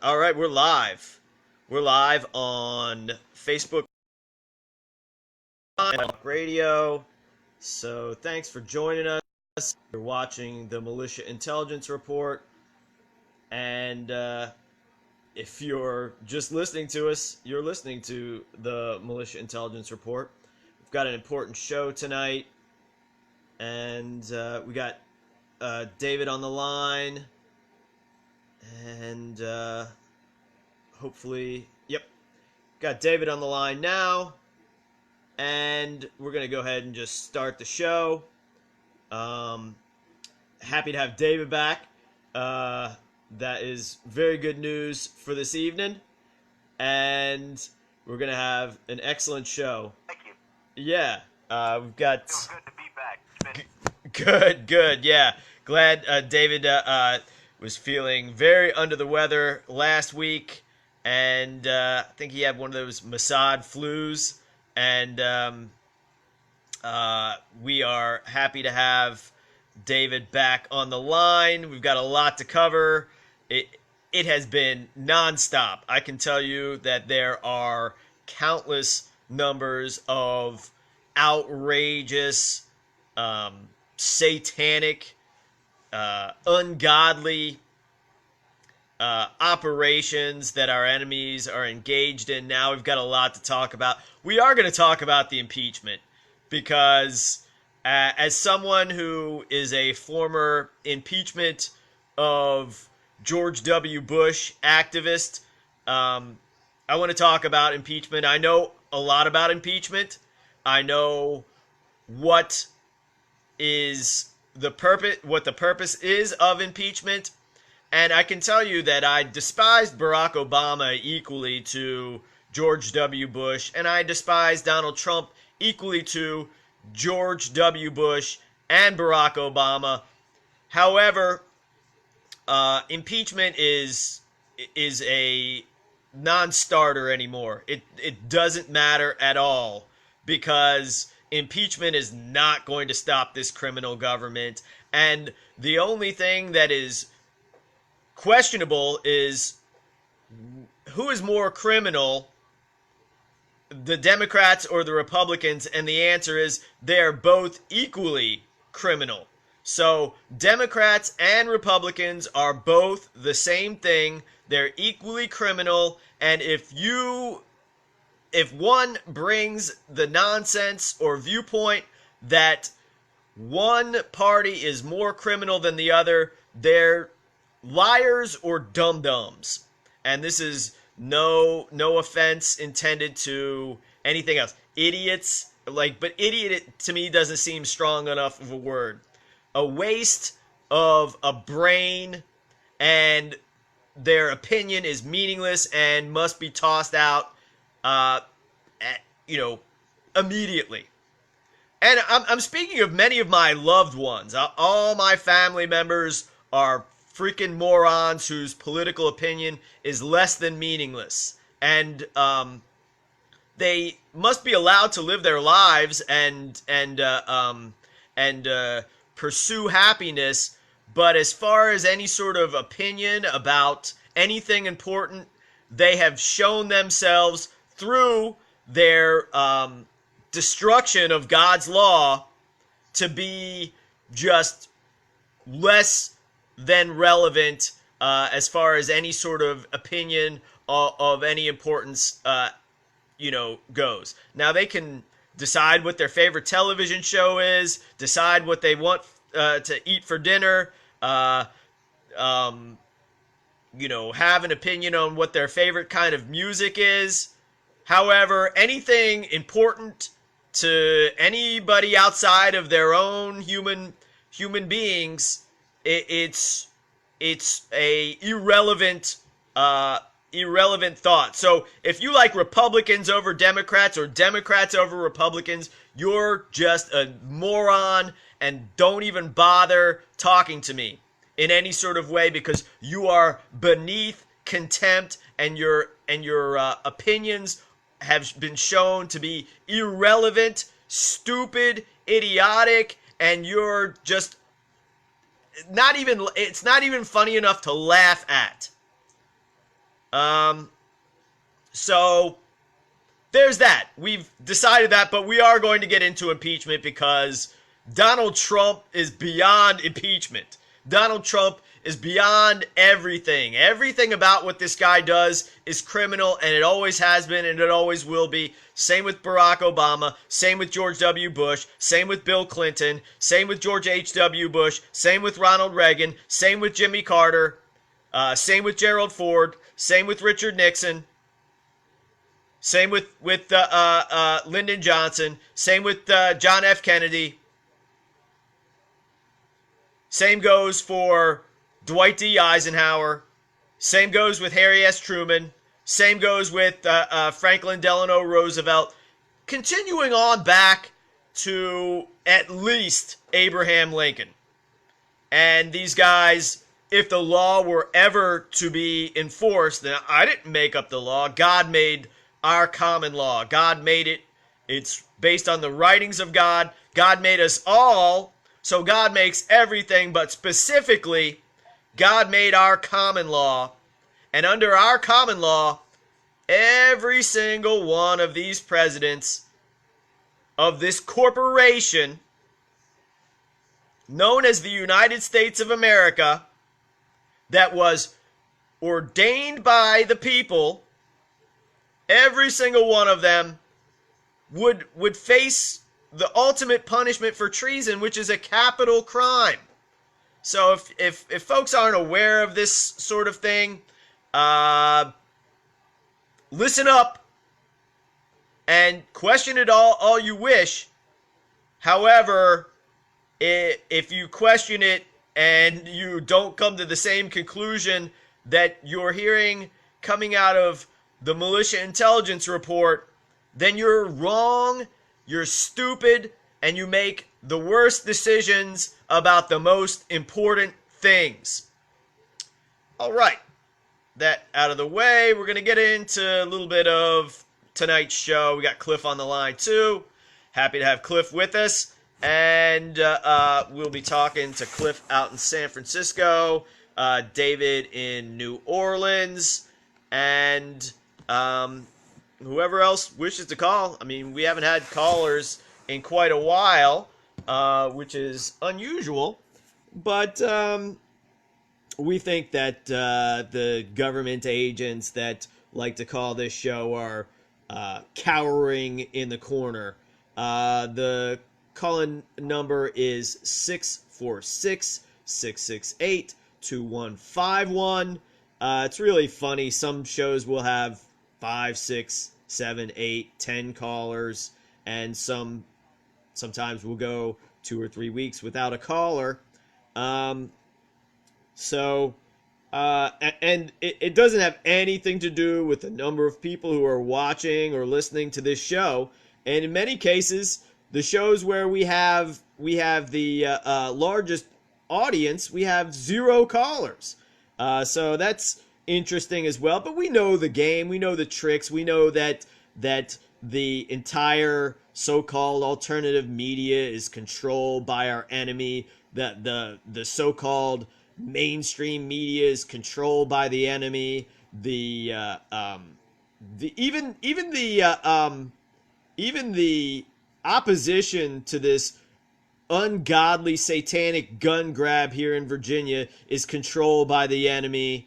All right, we're live. We're live on Facebook Radio. So thanks for joining us. You're watching the Militia Intelligence Report. And if you're just listening to us, you're listening to the Militia Intelligence Report. We've got an important show tonight. And we got David on the line. And hopefully, yep, got David on the line now. And we're going to go ahead and just start the show. Happy to have David back. That is very good news for this evening. And we're going to have an excellent show. Thank you. Yeah. We've got... Feels good to be back. Good. Yeah. Glad David was feeling very under the weather last week. And I think he had one of those Mossad flus. And we are happy to have David back on the line. We've got a lot to cover. It has been nonstop. I can tell you that there are countless numbers of outrageous, satanic, ungodly operations that our enemies are engaged in now. We've got a lot to talk about. We are going to talk about the impeachment because as someone who is a former impeachment of George W. Bush activist, I want to talk about impeachment. I know a lot about impeachment. I know what the purpose is of impeachment. And I can tell you that I despised Barack Obama equally to George W. Bush, and I despise Donald Trump equally to George W. Bush and Barack Obama. However, impeachment is a non-starter anymore. It doesn't matter at all because impeachment is not going to stop this criminal government. And the only thing that is questionable is who is more criminal, the Democrats or the Republicans, and the answer is they're both equally criminal. So Democrats and Republicans are both the same thing. They're equally criminal, and if one brings the nonsense or viewpoint that one party is more criminal than the other, they're liars or dum-dums. And this is no offense intended to anything else. Idiots, but idiot to me doesn't seem strong enough of a word. A waste of a brain, and their opinion is meaningless and must be tossed out, immediately. And I'm speaking of many of my loved ones. All my family members are freaking morons whose political opinion is less than meaningless. And they must be allowed to live their lives and pursue happiness. But as far as any sort of opinion about anything important, they have shown themselves through their destruction of God's law to be just less than relevant as far as any sort of opinion of any importance goes. Now they can decide what their favorite television show is, decide what they want to eat for dinner, have an opinion on what their favorite kind of music is. However, anything important to anybody outside of their own human beings, it's a irrelevant thought. So if you like Republicans over Democrats or Democrats over Republicans, you're just a moron and don't even bother talking to me in any sort of way because you are beneath contempt and your opinions have been shown to be irrelevant, stupid, idiotic, and you're just it's not even funny enough to laugh at. So there's that. We've decided that, but we are going to get into impeachment because Donald Trump is beyond impeachment. Donald Trump is beyond everything. Everything about what this guy does is criminal, and it always has been, and it always will be. Same with Barack Obama, same with George W. Bush, same with Bill Clinton, same with George H.W. Bush, same with Ronald Reagan, same with Jimmy Carter, same with Gerald Ford, same with Richard Nixon, same with Lyndon Johnson, same with John F. Kennedy. Same goes for Dwight D. Eisenhower. Same goes with Harry S. Truman. Same goes with Franklin Delano Roosevelt. Continuing on back to at least Abraham Lincoln. And these guys, if the law were ever to be enforced, then I didn't make up the law. God made our common law. God made it. It's based on the writings of God. God made us all. So God makes everything, but specifically, God made our common law. And under our common law, every single one of these presidents of this corporation known as the United States of America that was ordained by the people, every single one of them would face the ultimate punishment for treason, which is a capital crime. So if folks aren't aware of this sort of thing, listen up and question it all you wish. However, if you question it and you don't come to the same conclusion that you're hearing coming out of the Militia Intelligence Report, then you're wrong, you're stupid, and you make the worst decisions about the most important things. All right, that out of the way, we're going to get into a little bit of tonight's show. We got Cliff on the line too. Happy to have Cliff with us. And we'll be talking to Cliff out in San Francisco, David in New Orleans, and whoever else wishes to call. I mean, we haven't had callers in quite a while, which is unusual, but we think that the government agents that like to call this show are cowering in the corner. The call-in number is 646-668-2151. It's really funny. Some shows will have 5, 6, 7, 8, 10 callers, and sometimes we'll go 2 or 3 weeks without a caller. And it doesn't have anything to do with the number of people who are watching or listening to this show. And in many cases, the shows where we have the largest audience, we have 0 callers. So that's interesting as well. But we know the game. We know the tricks. We know that the entire so-called alternative media is controlled by our enemy. That the so-called mainstream media is controlled by the enemy. Even the opposition to this ungodly satanic gun grab here in Virginia is controlled by the enemy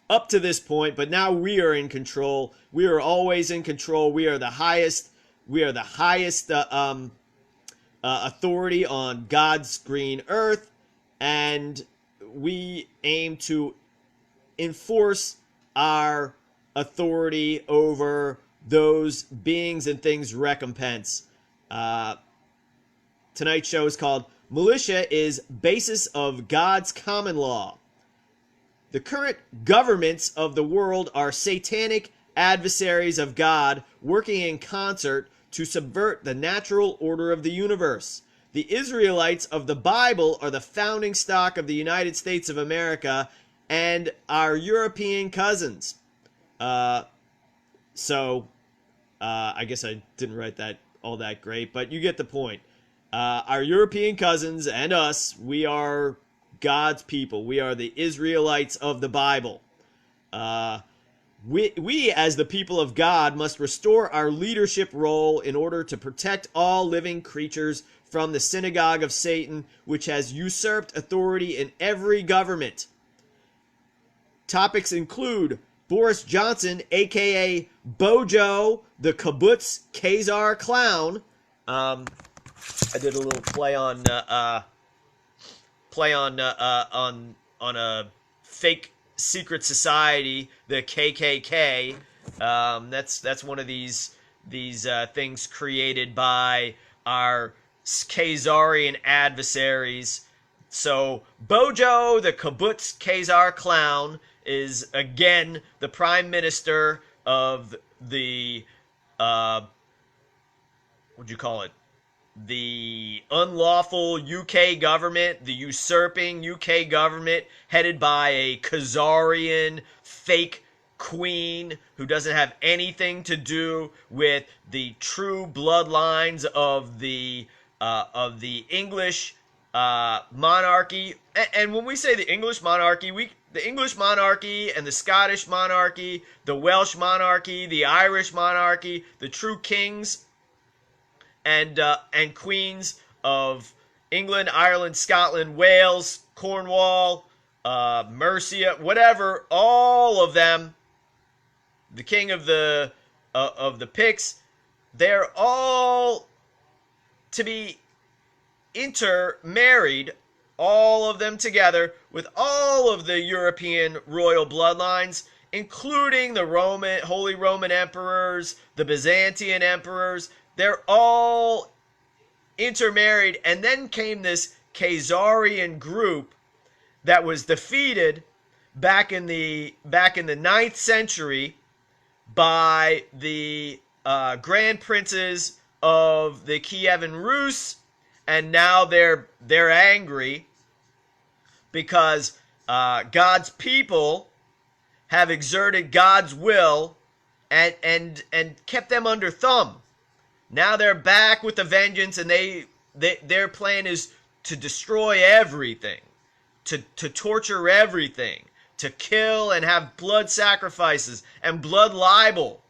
up to this point, but now we are in control. We are always in control. We are the highest authority on God's green earth, and we aim to enforce our authority over those beings and things recompense. Tonight's show is called Militia is Basis of God's Common Law. The current governments of the world are satanic adversaries of God working in concert to subvert the natural order of the universe. The Israelites of the Bible are the founding stock of the United States of America and our European cousins. I guess I didn't write that all that great, but you get the point. Our European cousins and us, we are God's people. We are the Israelites of the Bible. We, as the people of God, must restore our leadership role in order to protect all living creatures from the synagogue of Satan, which has usurped authority in every government. Topics include Boris Johnson, aka Bojo, the kibbutz Khazar clown. I did a little play on a fake secret society, the KKK. That's one of these things created by our Khazarian adversaries. So Bojo, the kibbutz Khazar clown, is again the prime minister of the what'd you call it? The unlawful UK government, the usurping UK government, headed by a Khazarian fake queen who doesn't have anything to do with the true bloodlines of the English monarchy. And when we say the English monarchy, the English monarchy and the Scottish monarchy, the Welsh monarchy, the Irish monarchy, the true kings and queens of England, Ireland, Scotland, Wales, Cornwall, Mercia, whatever, all of them, the king of the Picts, they're all to be intermarried, all of them together, with all of the European royal bloodlines, including the Holy Roman emperors, the Byzantine emperors. They're all intermarried, and then came this Khazarian group that was defeated back in the 9th century by the Grand Princes of the Kievan Rus, and now they're angry because God's people have exerted God's will and kept them under thumb. Now they're back with a vengeance, and their plan is to destroy everything, to torture everything, to kill and have blood sacrifices and blood libel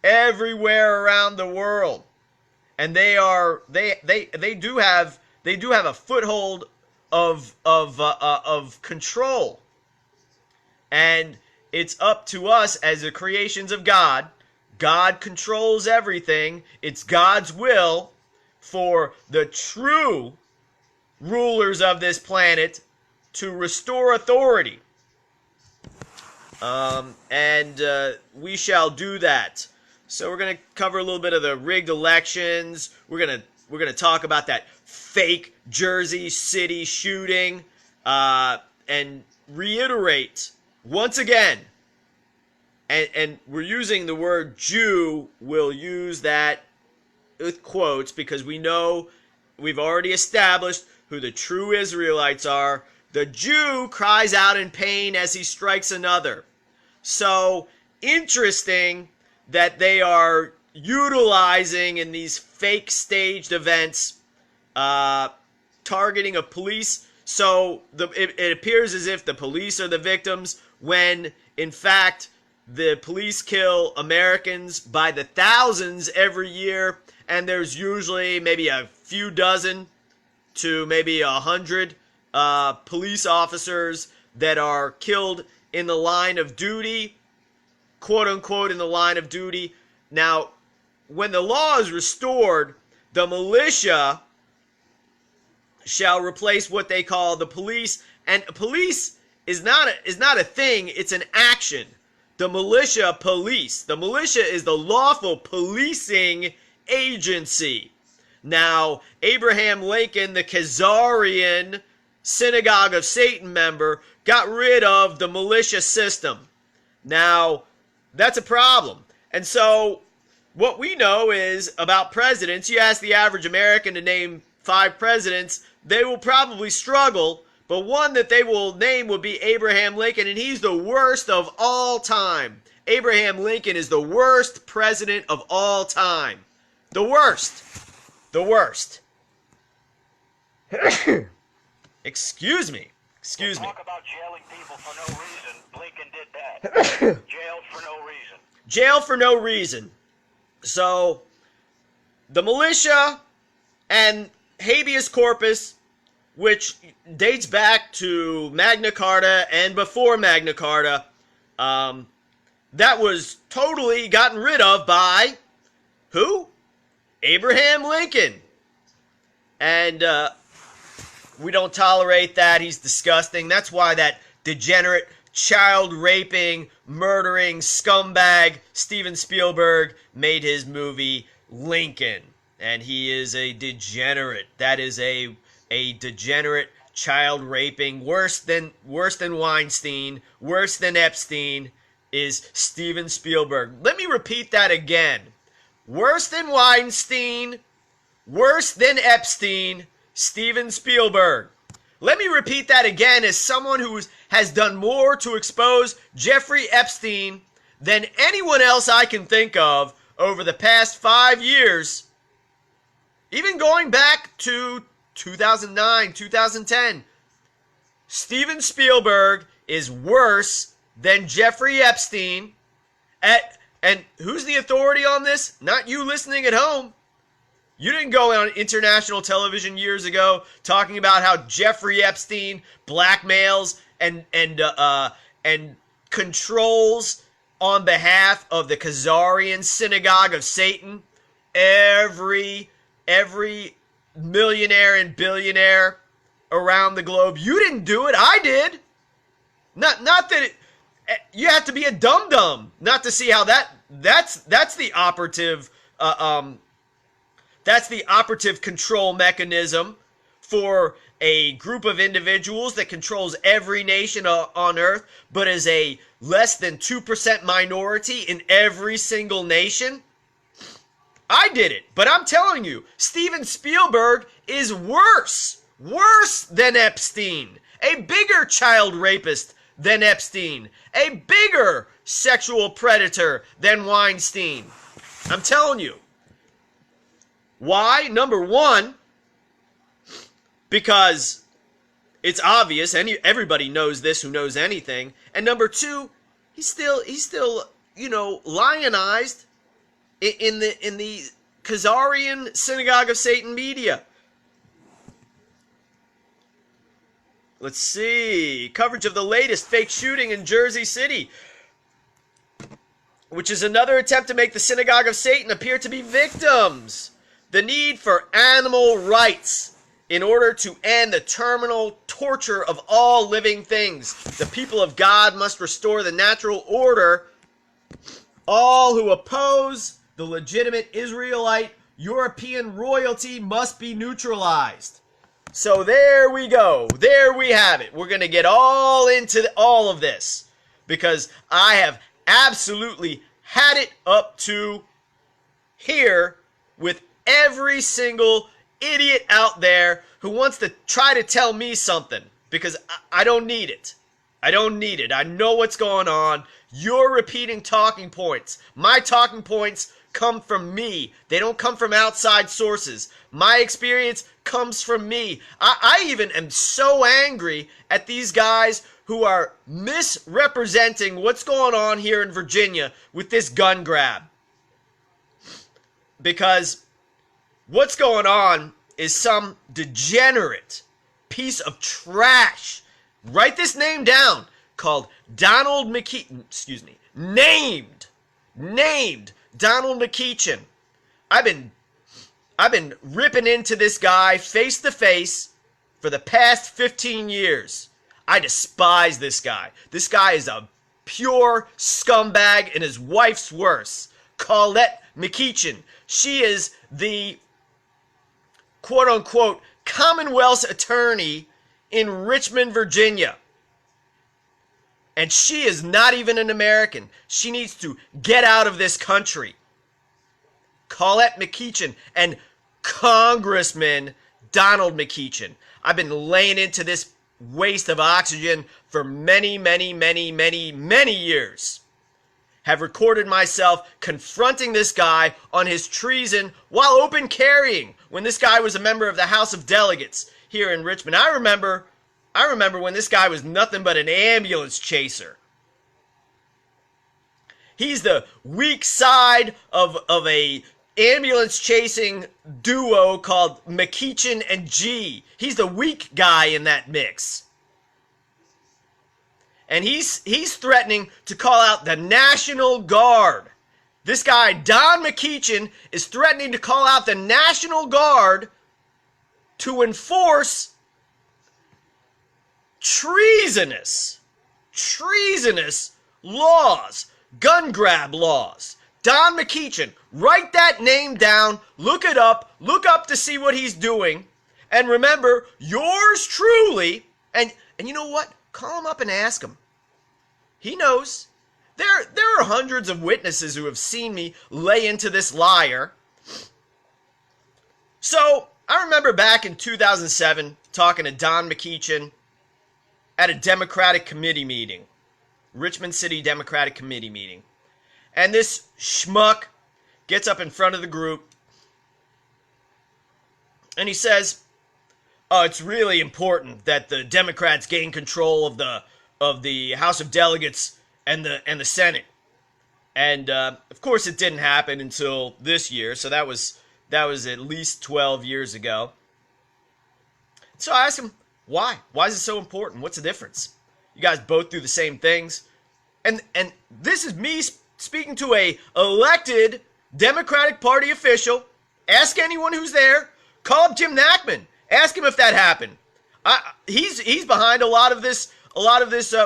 everywhere around the world. And they do have a foothold of control. And it's up to us as the creations of God. God controls everything. It's God's will for the true rulers of this planet to restore authority. And we shall do that. So we're going to cover a little bit of the rigged elections. We're going to talk about that fake Jersey City shooting, and reiterate once again. And we're using the word Jew. We'll use that with quotes because we know we've already established who the true Israelites are. The Jew cries out in pain as he strikes another. So interesting that they are utilizing in these fake staged events targeting of police. So it appears as if the police are the victims when in fact the police kill Americans by the thousands every year, and there's usually maybe a few dozen to maybe 100 police officers that are killed in the line of duty, quote unquote, in the line of duty. Now, when the law is restored, the militia shall replace what they call the police, and police is not a thing, it's an action. The militia police. The militia is the lawful policing agency. Now, Abraham Lincoln, the Khazarian Synagogue of Satan member, got rid of the militia system. Now, that's a problem. And so, what we know is about presidents, you ask the average American to name 5 presidents, they will probably struggle. But one that they will name would be Abraham Lincoln, and he's the worst of all time. Abraham Lincoln is the worst president of all time. The worst. The worst. Excuse me. Excuse me. Talk about jailing people for no reason. Lincoln did that. that. Jailed for no reason. Jail for no reason. So, the militia and habeas corpus, which dates back to Magna Carta and before Magna Carta, that was totally gotten rid of by who? Abraham Lincoln. And we don't tolerate that. He's disgusting. That's why that degenerate, child raping, murdering scumbag Steven Spielberg made his movie Lincoln. And he is a degenerate. That is a degenerate, child raping, worse than Weinstein, worse than Epstein, is Steven Spielberg. Let me repeat that again. Worse than Weinstein, worse than Epstein, Steven Spielberg. Let me repeat that again as someone who has done more to expose Jeffrey Epstein than anyone else I can think of over the past 5 years. Even going back to 2009, 2010. Steven Spielberg is worse than Jeffrey Epstein. And who's the authority on this? Not you listening at home. You didn't go on international television years ago talking about how Jeffrey Epstein blackmails and controls on behalf of the Khazarian Synagogue of Satan every millionaire and billionaire around the globe. You didn't do it. I did. Not that you have to be a dum-dum not to see how that's the operative that's the operative control mechanism for a group of individuals that controls every nation on earth, but is a less than 2% minority in every single nation. I did it, but I'm telling you, Steven Spielberg is worse than Epstein, a bigger child rapist than Epstein, a bigger sexual predator than Weinstein. I'm telling you. Why? Number one, because it's obvious, and everybody knows this who knows anything. And number two, he's still lionized in the Khazarian Synagogue of Satan media. Let's see. Coverage of the latest fake shooting in Jersey City, which is another attempt to make the Synagogue of Satan appear to be victims. The need for animal rights in order to end the terminal torture of all living things. The people of God must restore the natural order. All who oppose the legitimate Israelite European royalty must be neutralized. So there we go. There we have it. We're going to get all into all of this because I have absolutely had it up to here with every single idiot out there who wants to try to tell me something because I don't need it. I don't need it. I know what's going on. You're repeating talking points. My talking points come from me. They don't come from outside sources. My experience comes from me. I even am so angry at these guys who are misrepresenting what's going on here in Virginia with this gun grab. Because what's going on is some degenerate piece of trash. Write this name down. Called Donald McKeachin. Named Donald McKeachin. I've been ripping into this guy face to face for the past 15 years. I despise this guy. This guy is a pure scumbag and his wife's worse. Colette McKeachin. She is the quote-unquote Commonwealth's attorney in Richmond, Virginia. And she is not even an American. She needs to get out of this country. Colette McKeachin and Congressman Donald McKeachin. I've been laying into this waste of oxygen for many years. Have recorded myself confronting this guy on his treason while open carrying when this guy was a member of the House of Delegates here in Richmond. I remember when this guy was nothing but an ambulance chaser. He's the weak side of a ambulance chasing duo called McEachin and G. He's the weak guy in that mix. And he's threatening to call out the National Guard. This guy, Don McEachin, is threatening to call out the National Guard to enforce treasonous laws, gun grab laws. Don McEachin, write that name down, look it up, look up to see what he's doing, and remember, yours truly, and you know what? Call him up and ask him. He knows. There are hundreds of witnesses who have seen me lay into this liar. So, I remember back in 2007 talking to Don McEachin at a Democratic committee meeting. Richmond City Democratic Committee meeting. And this schmuck gets up in front of the group and he says, "Oh, it's really important that the Democrats gain control of the House of Delegates and the Senate." And of course it didn't happen until this year, so that was at least 12 years ago. So I asked him, why? Why is it so important? What's the difference? You guys both do the same things. And this is me speaking to a elected Democratic Party official. Ask anyone who's there. Call up Jim Nachman. Ask him if that happened. He's behind a lot of this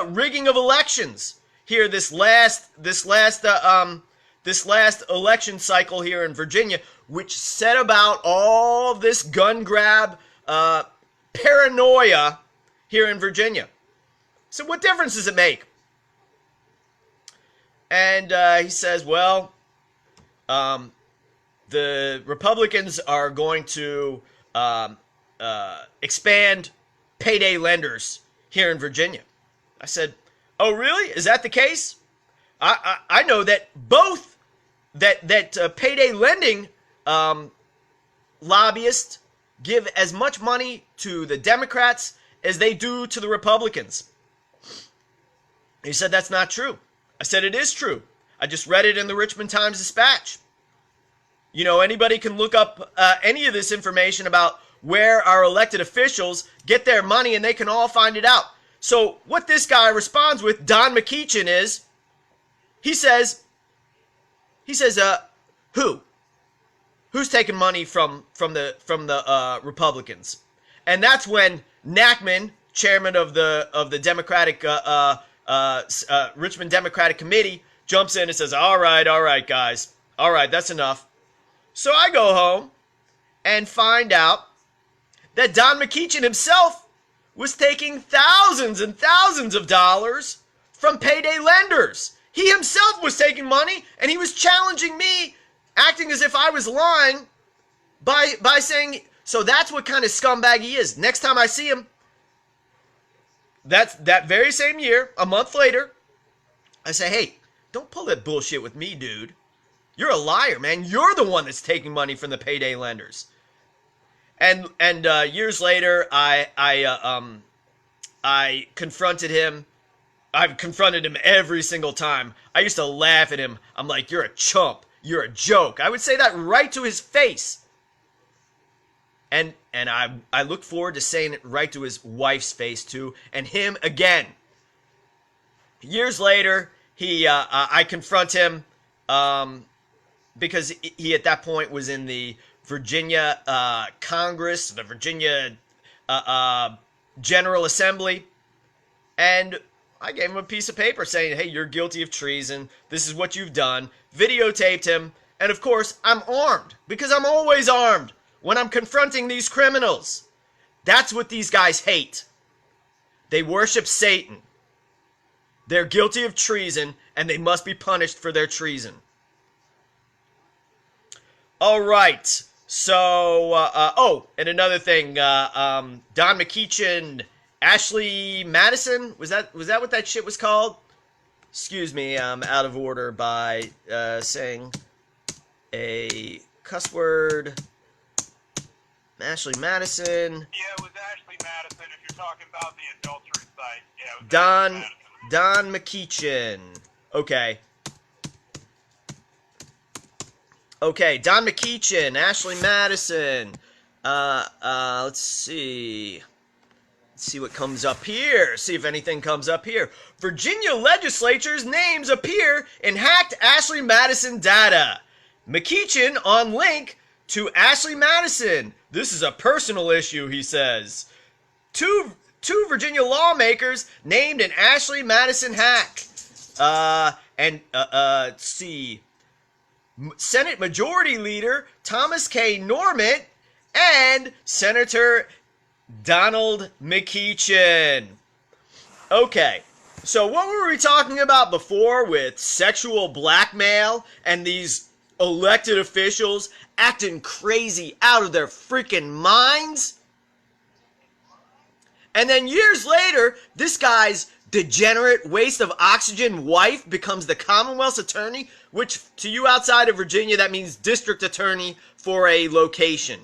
rigging of elections here this last election cycle here in Virginia, which set about all this gun grab paranoia here in Virginia. So what difference does it make? And he says, well, the Republicans are going to expand payday lenders here in Virginia. I said, oh, really? Is that the case? I know that both that payday lending lobbyists give as much money to the Democrats as they do to the Republicans. He said that's not true. I said it is true. I just read it in the Richmond Times-Dispatch. You know, anybody can look up any of this information about where our elected officials get their money, and they can all find it out. So what this guy responds with, Don McEachin, is, he says, who? Who's taking money from the Republicans? And that's when Nachman, chairman of the Democratic Richmond Democratic Committee, jumps in and says, all right, guys. All right, that's enough. So I go home and find out that Don McEachin himself was taking thousands and thousands of dollars from payday lenders. He himself was taking money, and he was challenging me, acting as if I was lying by saying, so that's what kind of scumbag he is. Next time I see him, that very same year, a month later, I say, hey, don't pull that bullshit with me, dude. You're a liar, man. You're the one that's taking money from the payday lenders. And years later, I confronted him. I've confronted him every single time. I used to laugh at him. I'm like, you're a chump. You're a joke. I would say that right to his face. And I look forward to saying it right to his wife's face too, and him again. Years later, I confront him because he at that point was in the Virginia Congress, the Virginia General Assembly, and I gave him a piece of paper saying, hey, you're guilty of treason. This is what you've done. Videotaped him, and of course, I'm armed because I'm always armed when I'm confronting these criminals. That's what these guys hate. They worship Satan. They're guilty of treason, and they must be punished for their treason. All right. So, and another thing, Don McEachin, Ashley Madison, was that what that shit was called? Excuse me, I'm out of order by saying a cuss word. Ashley Madison. Yeah, it was Ashley Madison. If you're talking about the adultery site, yeah. It was Don McEachin. Okay. Okay, Don McEachin, Ashley Madison. Let's see. Let's see what comes up here. See if anything comes up here. Virginia legislature's names appear in hacked Ashley Madison data. McEachin on link to Ashley Madison. This is a personal issue, he says. Two Virginia lawmakers named in Ashley Madison hack. Let's see. Senate Majority Leader Thomas K. Normant and Senator Donald McEachin. Okay, so what were we talking about before with sexual blackmail and these elected officials acting crazy out of their freaking minds? And then years later, this guy's degenerate waste of oxygen wife becomes the Commonwealth's attorney, which to you outside of Virginia, that means district attorney for a location.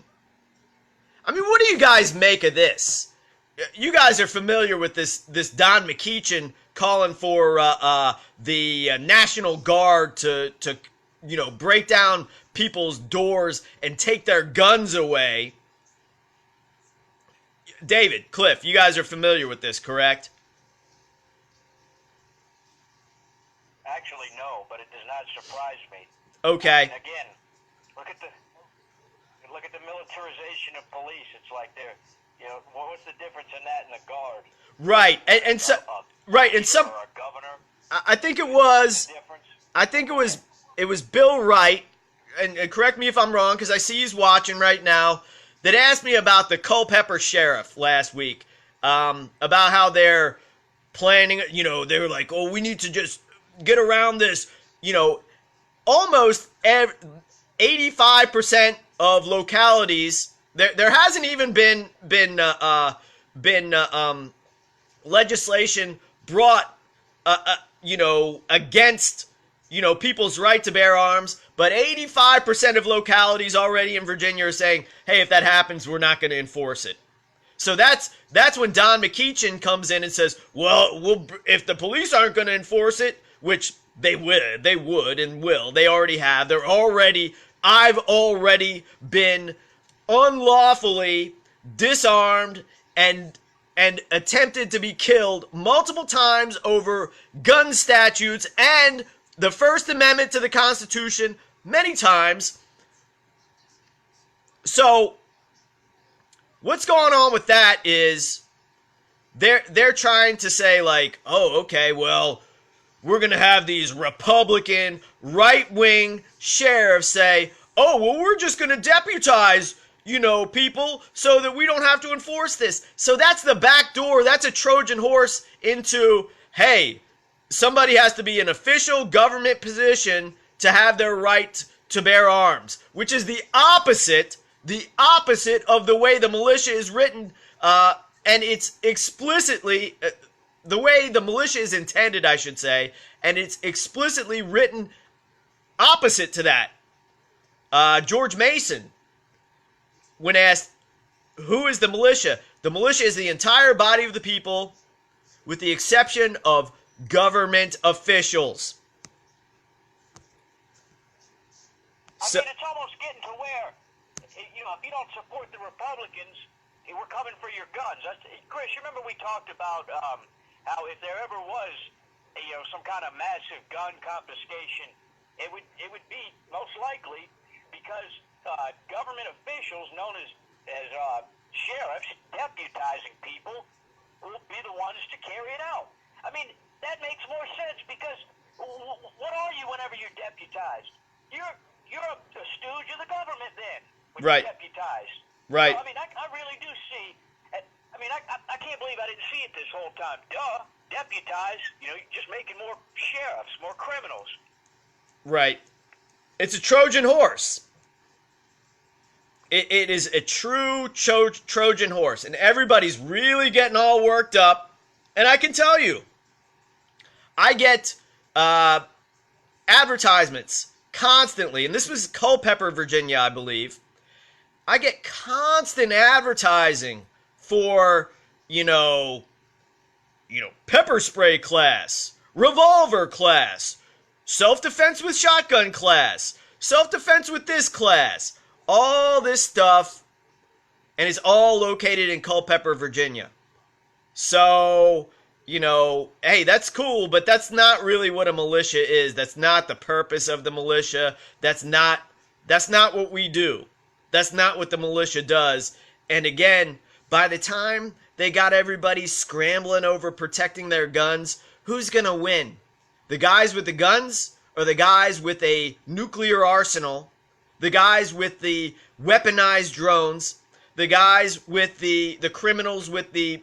I mean, what do you guys make of this? You guys are familiar with this Don McEachin calling for the National Guard to break down people's doors and take their guns away. David, Cliff, you guys are familiar with this, correct? Actually, no, but it does not surprise me. Okay. And again, look at the militarization of police. It's like what's the difference in that and the guard? Right, and so right, and some. Or a governor. I think it was. I think it was Bill Wright, and correct me if I'm wrong, because I see he's watching right now, that asked me about the Culpeper sheriff last week, about how they're planning, they were like, oh, we need to just get around this, almost 85% of localities, there hasn't even been legislation brought, against, people's right to bear arms, but 85% of localities already in Virginia are saying, hey, if that happens, we're not going to enforce it. So that's when Don McEachin comes in and says, well, if the police aren't going to enforce it, which they would and will, they already have, I've already been unlawfully disarmed and attempted to be killed multiple times over gun statutes and the First Amendment to the Constitution many times. So what's going on with that is they're trying to say like, oh, okay, well, we're going to have these Republican right-wing sheriffs say, oh, well, we're just going to deputize, people so that we don't have to enforce this. So that's the back door. That's a Trojan horse into, hey, somebody has to be in official government position to have their right to bear arms, which is the opposite of the way the militia is written, and it's explicitly the way the militia is intended, I should say, and it's explicitly written opposite to that. George Mason, when asked, who is the militia? The militia is the entire body of the people, with the exception of government officials. I mean, it's almost getting to where, if you don't support the Republicans, we're coming for your guns. Chris, you remember we talked about how if there ever was, some kind of massive gun confiscation, it would be most likely because government officials known as sheriffs deputizing people will be the ones to carry it out. I mean, that makes more sense because what are you whenever you're deputized? You're a stooge of the government then when right. you're deputized. Right. So, I mean, I really do see. I mean, I can't believe I didn't see it this whole time. Duh, deputized. Just making more sheriffs, more criminals. Right. It's a Trojan horse. It is a true Trojan horse, and everybody's really getting all worked up. And I can tell you, I get advertisements constantly, and this was Culpeper, Virginia, I believe. I get constant advertising for, pepper spray class, revolver class, self-defense with shotgun class, self-defense with this class, all this stuff, and it's all located in Culpeper, Virginia. So, you know, hey, that's cool, but that's not really what a militia is. That's not the purpose of the militia. That's not what we do. That's not what the militia does. And again, by the time they got everybody scrambling over protecting their guns, who's going to win? The guys with the guns or the guys with a nuclear arsenal? The guys with the weaponized drones? The guys with the criminals with the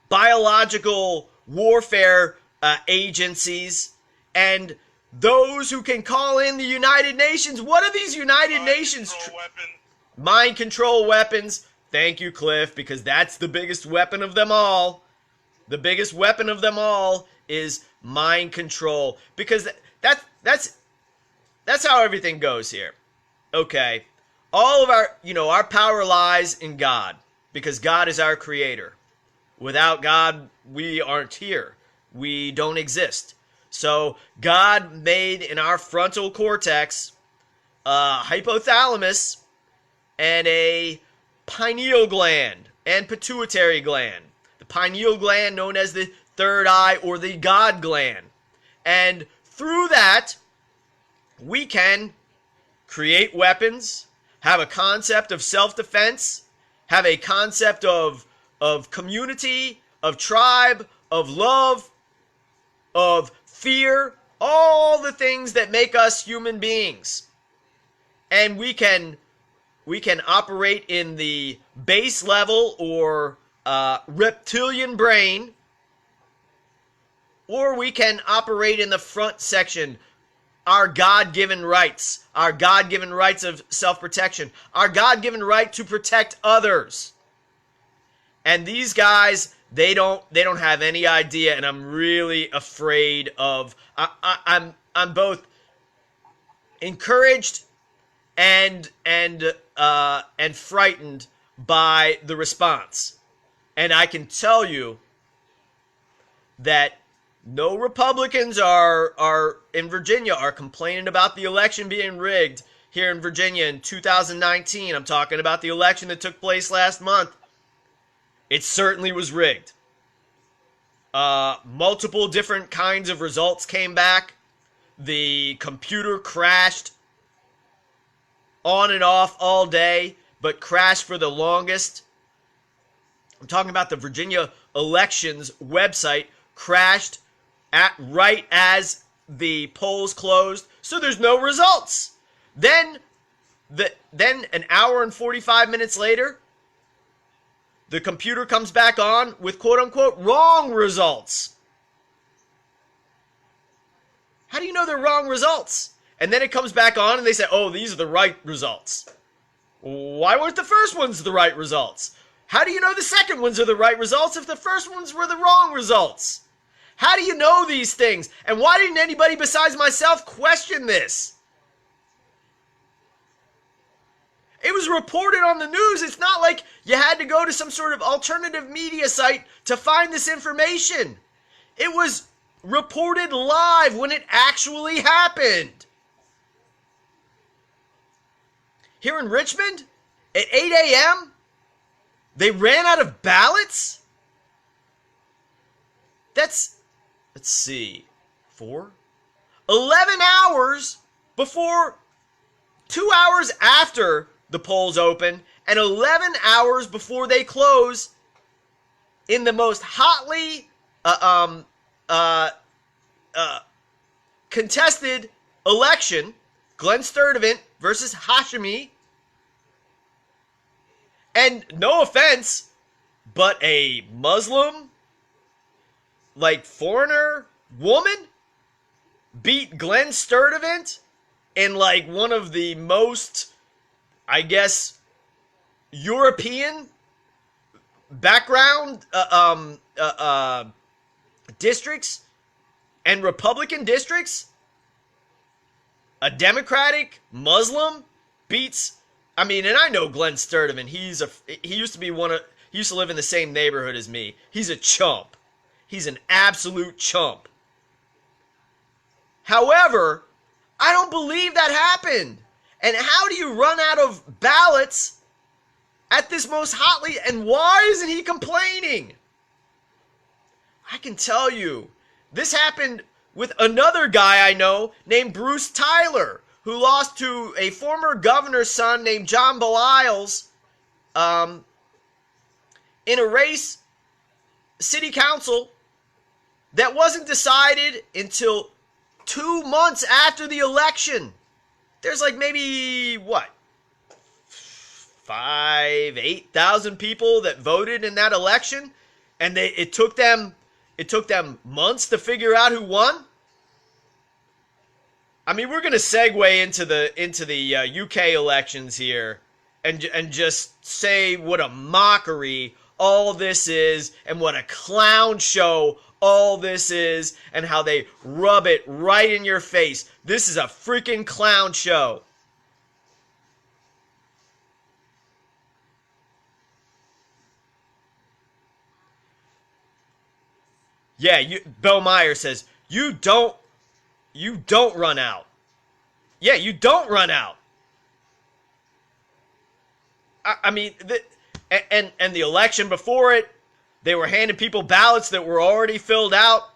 biological warfare agencies, and those who can call in the United Nations? What are these United Nations? Mind control weapons. Thank you, Cliff, because that's the biggest weapon of them all. The biggest weapon of them all is mind control, because that's how everything goes here. Okay, all of our power lies in God, because God is our creator. Without God, we aren't here. We don't exist. So God made in our frontal cortex a hypothalamus and a pineal gland and pituitary gland. The pineal gland known as the third eye or the God gland. And through that, we can create weapons, have a concept of self-defense, have a concept of community, of tribe, of love, of fear, all the things that make us human beings. And we can operate in the base level or reptilian brain, or we can operate in the front section, our God-given rights of self-protection, our God-given right to protect others. And these guys, they don't have any idea, and I'm really afraid of. I'm both encouraged and frightened by the response. And I can tell you that no Republicans are in Virginia are complaining about the election being rigged here in Virginia in 2019. I'm talking about the election that took place last month. It certainly was rigged. Multiple different kinds of results came back. The computer crashed on and off all day, but crashed for the longest. I'm talking about the Virginia elections website crashed right as the polls closed, so there's no results. Then an hour and 45 minutes later, the computer comes back on with quote-unquote wrong results. How do you know they're wrong results? And then it comes back on and they say, oh, these are the right results. Why weren't the first ones the right results? How do you know the second ones are the right results if the first ones were the wrong results? How do you know these things? And why didn't anybody besides myself question this? It was reported on the news. It's not like you had to go to some sort of alternative media site to find this information. It was reported live when it actually happened. Here in Richmond, at 8 a.m., they ran out of ballots? That's, let's see, 11 hours before, 2 hours after the polls open, and 11 hours before they close, in the most hotly contested election, Glenn Sturdivant versus Hashemi. And no offense, but a Muslim, foreigner woman beat Glenn Sturdivant in one of the most, I guess, European background districts and Republican districts. A Democratic Muslim beats, and I know Glenn Sturdivant. He used to live in the same neighborhood as me. He's a chump. He's an absolute chump. However, I don't believe that happened. And how do you run out of ballots at this most hotly, and why isn't he complaining? I can tell you, this happened with another guy I know named Bruce Tyler, who lost to a former governor's son named John Belials in a race, city council, that wasn't decided until 2 months after the election. There's like maybe, what, 8,000 people that voted in that election, and it took them months to figure out who won. I mean, we're gonna segue into the UK elections here, and just say what a mockery all this is, and what a clown show all this is, and how they rub it right in your face. This is a freaking clown show. Yeah, Bill Meyer says, you don't run out. Yeah, you don't run out. I mean, and the election before it, they were handing people ballots that were already filled out.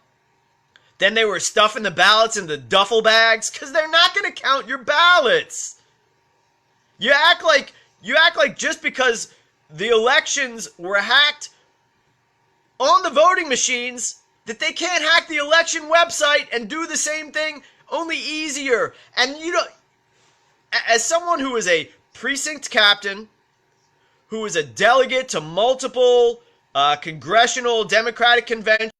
Then they were stuffing the ballots in the duffel bags because they're not going to count your ballots. You act like just because the elections were hacked on the voting machines that they can't hack the election website and do the same thing, only easier. And you know, as someone who is a precinct captain, who is a delegate to multiple congressional Democratic conventions,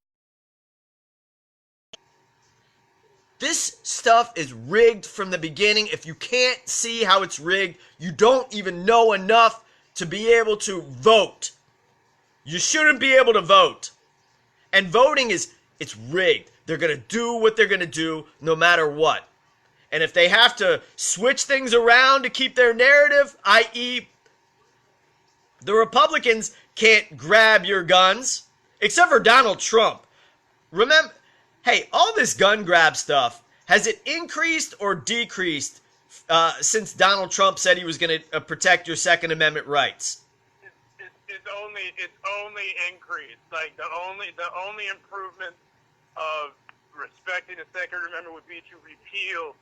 this stuff is rigged from the beginning. If you can't see how it's rigged, you don't even know enough to be able to vote. You shouldn't be able to vote. And voting it's rigged. They're going to do what they're going to do no matter what. And if they have to switch things around to keep their narrative, i.e., the Republicans can't grab your guns, except for Donald Trump. Remember, hey, all this gun grab stuff, has it increased or decreased since Donald Trump said he was going to protect your Second Amendment rights? It's only increased. Like the only improvement of respecting the Second Amendment would be to repeal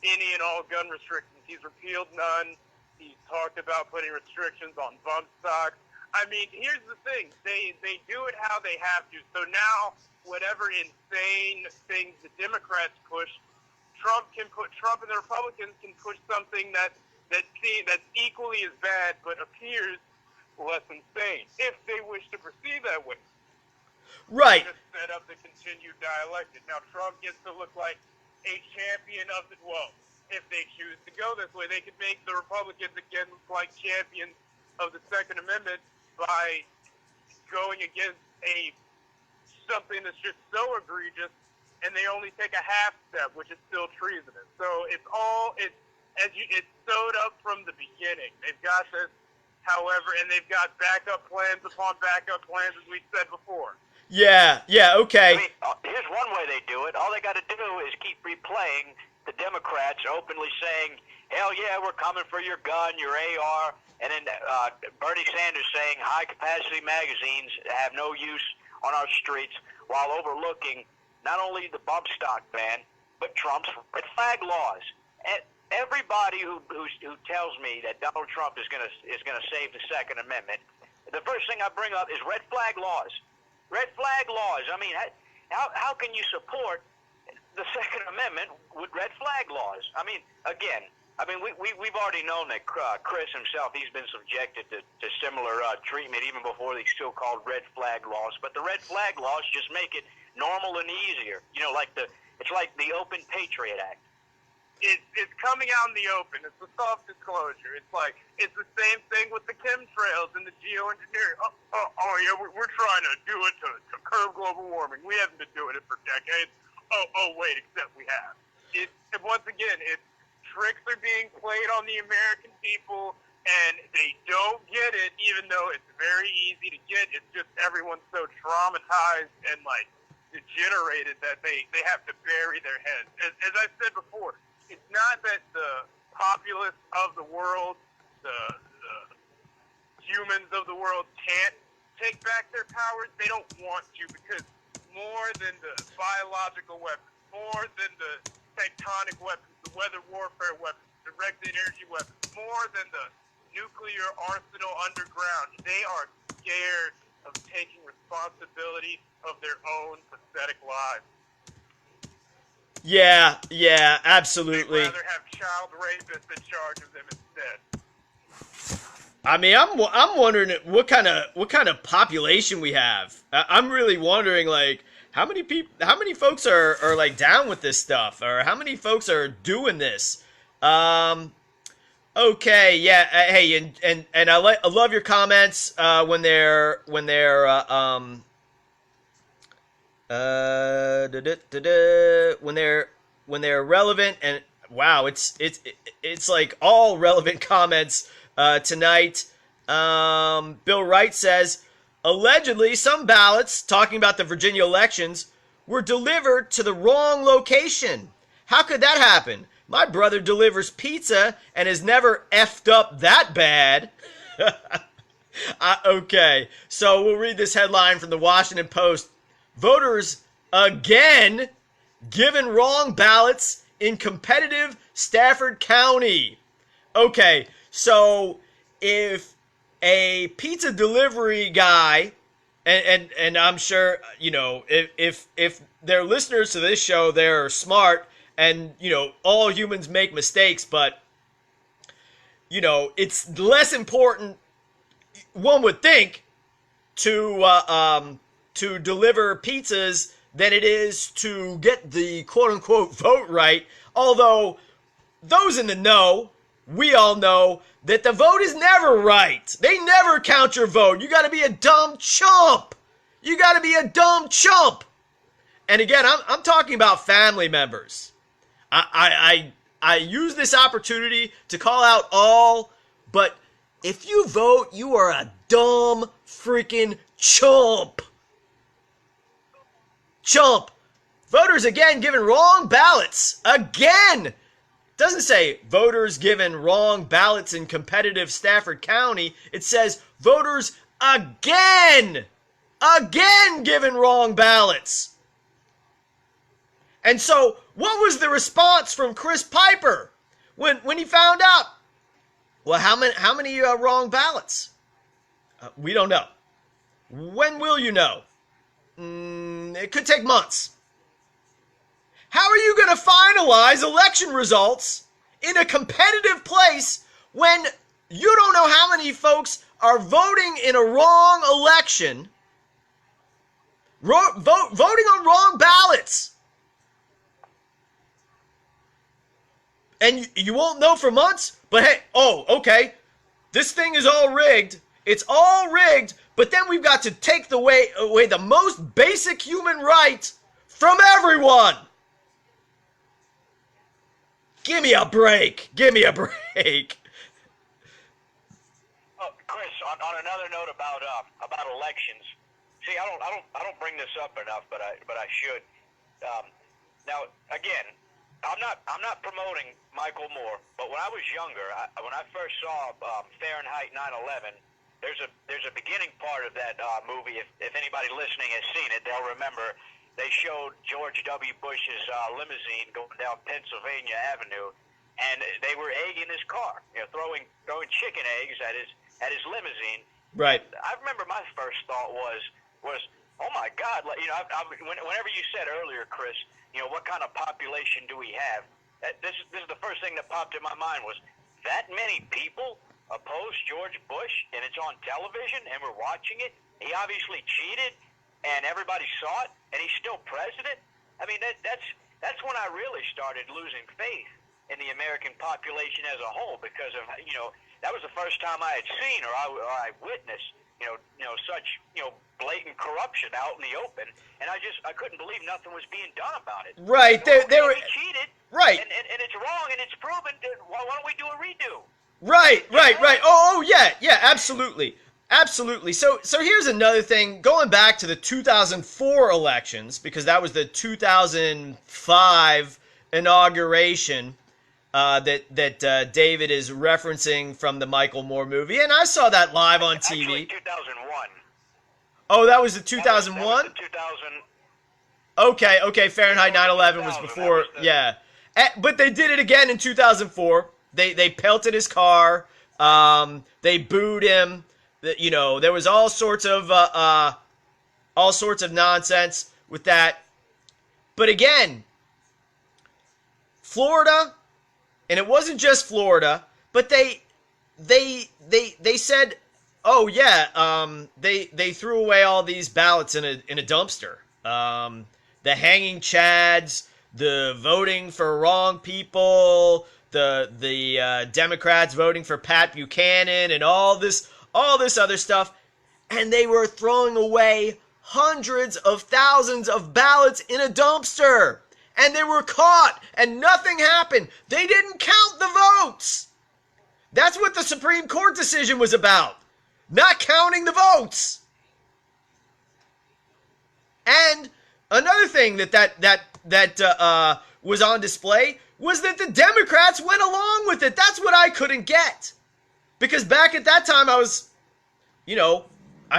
any and all gun restrictions. He's repealed none. He's talked about putting restrictions on bump stocks. I mean, here's the thing. They do it how they have to. So now, whatever insane things the Democrats push, Trump and the Republicans can push something that's equally as bad but appears less insane, if they wish to proceed that way. Right. To set up the continued dialectic. Now, Trump gets to look like a champion of the, well, if they choose to go this way, they could make the Republicans again look like champions of the Second Amendment by going against something that's just so egregious, and they only take a half step, which is still treasonous. So it's sewed up from the beginning. They've got this, however, and they've got backup plans upon backup plans, as we said before. Yeah, okay. I mean, here's one way they do it. All they got to do is keep replaying the Democrats openly saying, hell yeah, we're coming for your gun, your AR, and then Bernie Sanders saying high-capacity magazines have no use on our streets, while overlooking not only the bump stock ban, but Trump's red flag laws. And everybody who tells me that Donald Trump is going to save the Second Amendment, the first thing I bring up is red flag laws. Red flag laws. I mean, how can you support the Second Amendment with red flag laws? I mean, again, we've already known that Chris himself, he's been subjected to similar treatment even before these so-called red flag laws. But the red flag laws just make it normal and easier. You know, it's like the Open Patriot Act. It's coming out in the open. It's the soft disclosure. It's the same thing with the chemtrails and the geoengineering. Oh yeah, we're trying to do it to curb global warming. We haven't been doing it for decades. Oh wait, except we have. Once again, tricks are being played on the American people, and they don't get it, even though it's very easy to get. It's just everyone's so traumatized and degenerated that they have to bury their heads. As I said before, it's not that the populace of the world, the humans of the world can't take back their powers. They don't want to, because more than the biological weapons, more than the tectonic weapons, the weather warfare weapons, directed energy weapons, more than the nuclear arsenal underground, they are scared of taking responsibility of their own pathetic lives. Yeah, absolutely. They'd rather have child rapists in charge of them instead. I mean, I'm wondering what kind of population we have. I'm really wondering, like, how many folks are like down with this stuff, or how many folks are doing this. Okay, yeah. Hey, and I love your comments when they're when they're relevant. And wow, it's like all relevant comments tonight. Bill Wright says, allegedly some ballots, talking about the Virginia elections, were delivered to the wrong location. How could that happen? My brother delivers pizza and has never effed up that bad. Okay, so we'll read this headline from the Washington Post. Voters again given wrong ballots in competitive Stafford County. Okay, so if a pizza delivery guy, and I'm sure, you know, if they're listeners to this show, they're smart, and, you know, all humans make mistakes, but, you know, it's less important, one would think, to deliver pizzas than it is to get the quote-unquote vote right. Although, those in the know, we all know that the vote is never right. They never count your vote. You gotta be a dumb chump. You gotta be a dumb chump. And again, I'm talking about family members. I use this opportunity to call out all, but if you vote, you are a dumb freaking chump. Chump. Voters again given wrong ballots. Again. Doesn't say voters given wrong ballots in competitive Stafford County. It says voters again given wrong ballots. And so, what was the response from Chris Piper when he found out? Well, how many wrong ballots? We don't know. When will you know? It could take months. How are you going to finalize election results in a competitive place when you don't know how many folks are voting in a wrong election, voting on wrong ballots? And you won't know for months, but hey, okay, this thing is all rigged. It's all rigged, but then we've got to take away the most basic human right from everyone. Give me a break. Give me a break. Oh, Chris, on another note about elections. See, I don't bring this up enough, but I should. Now, again, I'm not promoting Michael Moore, but when I was younger, when I first saw Fahrenheit 9/11, there's a beginning part of that movie. If anybody listening has seen it, they'll remember. They showed George W. Bush's limousine going down Pennsylvania Avenue, and they were egging his car, you know, throwing chicken eggs at his limousine. Right. I remember my first thought was oh my God, you know, whenever you said earlier, Chris, you know, what kind of population do we have? This is the first thing that popped in my mind was that many people oppose George Bush, and it's on television, and we're watching it. He obviously cheated. And everybody saw it, and he's still president. I mean, that's when I really started losing faith in the American population as a whole, because of, you know, that was the first time I had seen or I witnessed, you know, such, you know, blatant corruption out in the open, and I couldn't believe nothing was being done about it. Right, You know, they were he cheated. right, and it's wrong, and it's proven. Why don't we do a redo? Right. Oh, yeah, absolutely. Absolutely. So here's another thing. Going back to the 2004 elections, because that was the 2005 inauguration. that David is referencing from the Michael Moore movie, and I saw that live on TV. Actually, 2001. Oh, that was the That 2001? was the 2000. Okay, Fahrenheit 9/11 was 2000, before, that was the- yeah. But they did it again in 2004. They pelted his car. They booed him. You know, there was all sorts of nonsense with that. But again, Florida, and it wasn't just Florida, but they said, oh yeah, they threw away all these ballots in a dumpster. The hanging chads, the voting for wrong people, the Democrats voting for Pat Buchanan, and all this other stuff, and they were throwing away hundreds of thousands of ballots in a dumpster, and they were caught, and nothing happened. They didn't count the votes. That's what the Supreme Court decision was about, not counting the votes. And another thing that was on display was that the Democrats went along with it. That's what I couldn't get. Because back at that time, I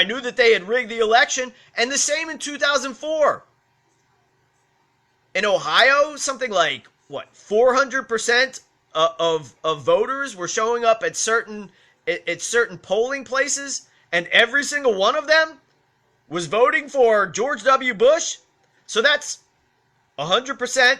knew that they had rigged the election, and the same in 2004. In Ohio, something like, 400% of voters were showing up at certain polling places, and every single one of them was voting for George W. Bush. So that's 100%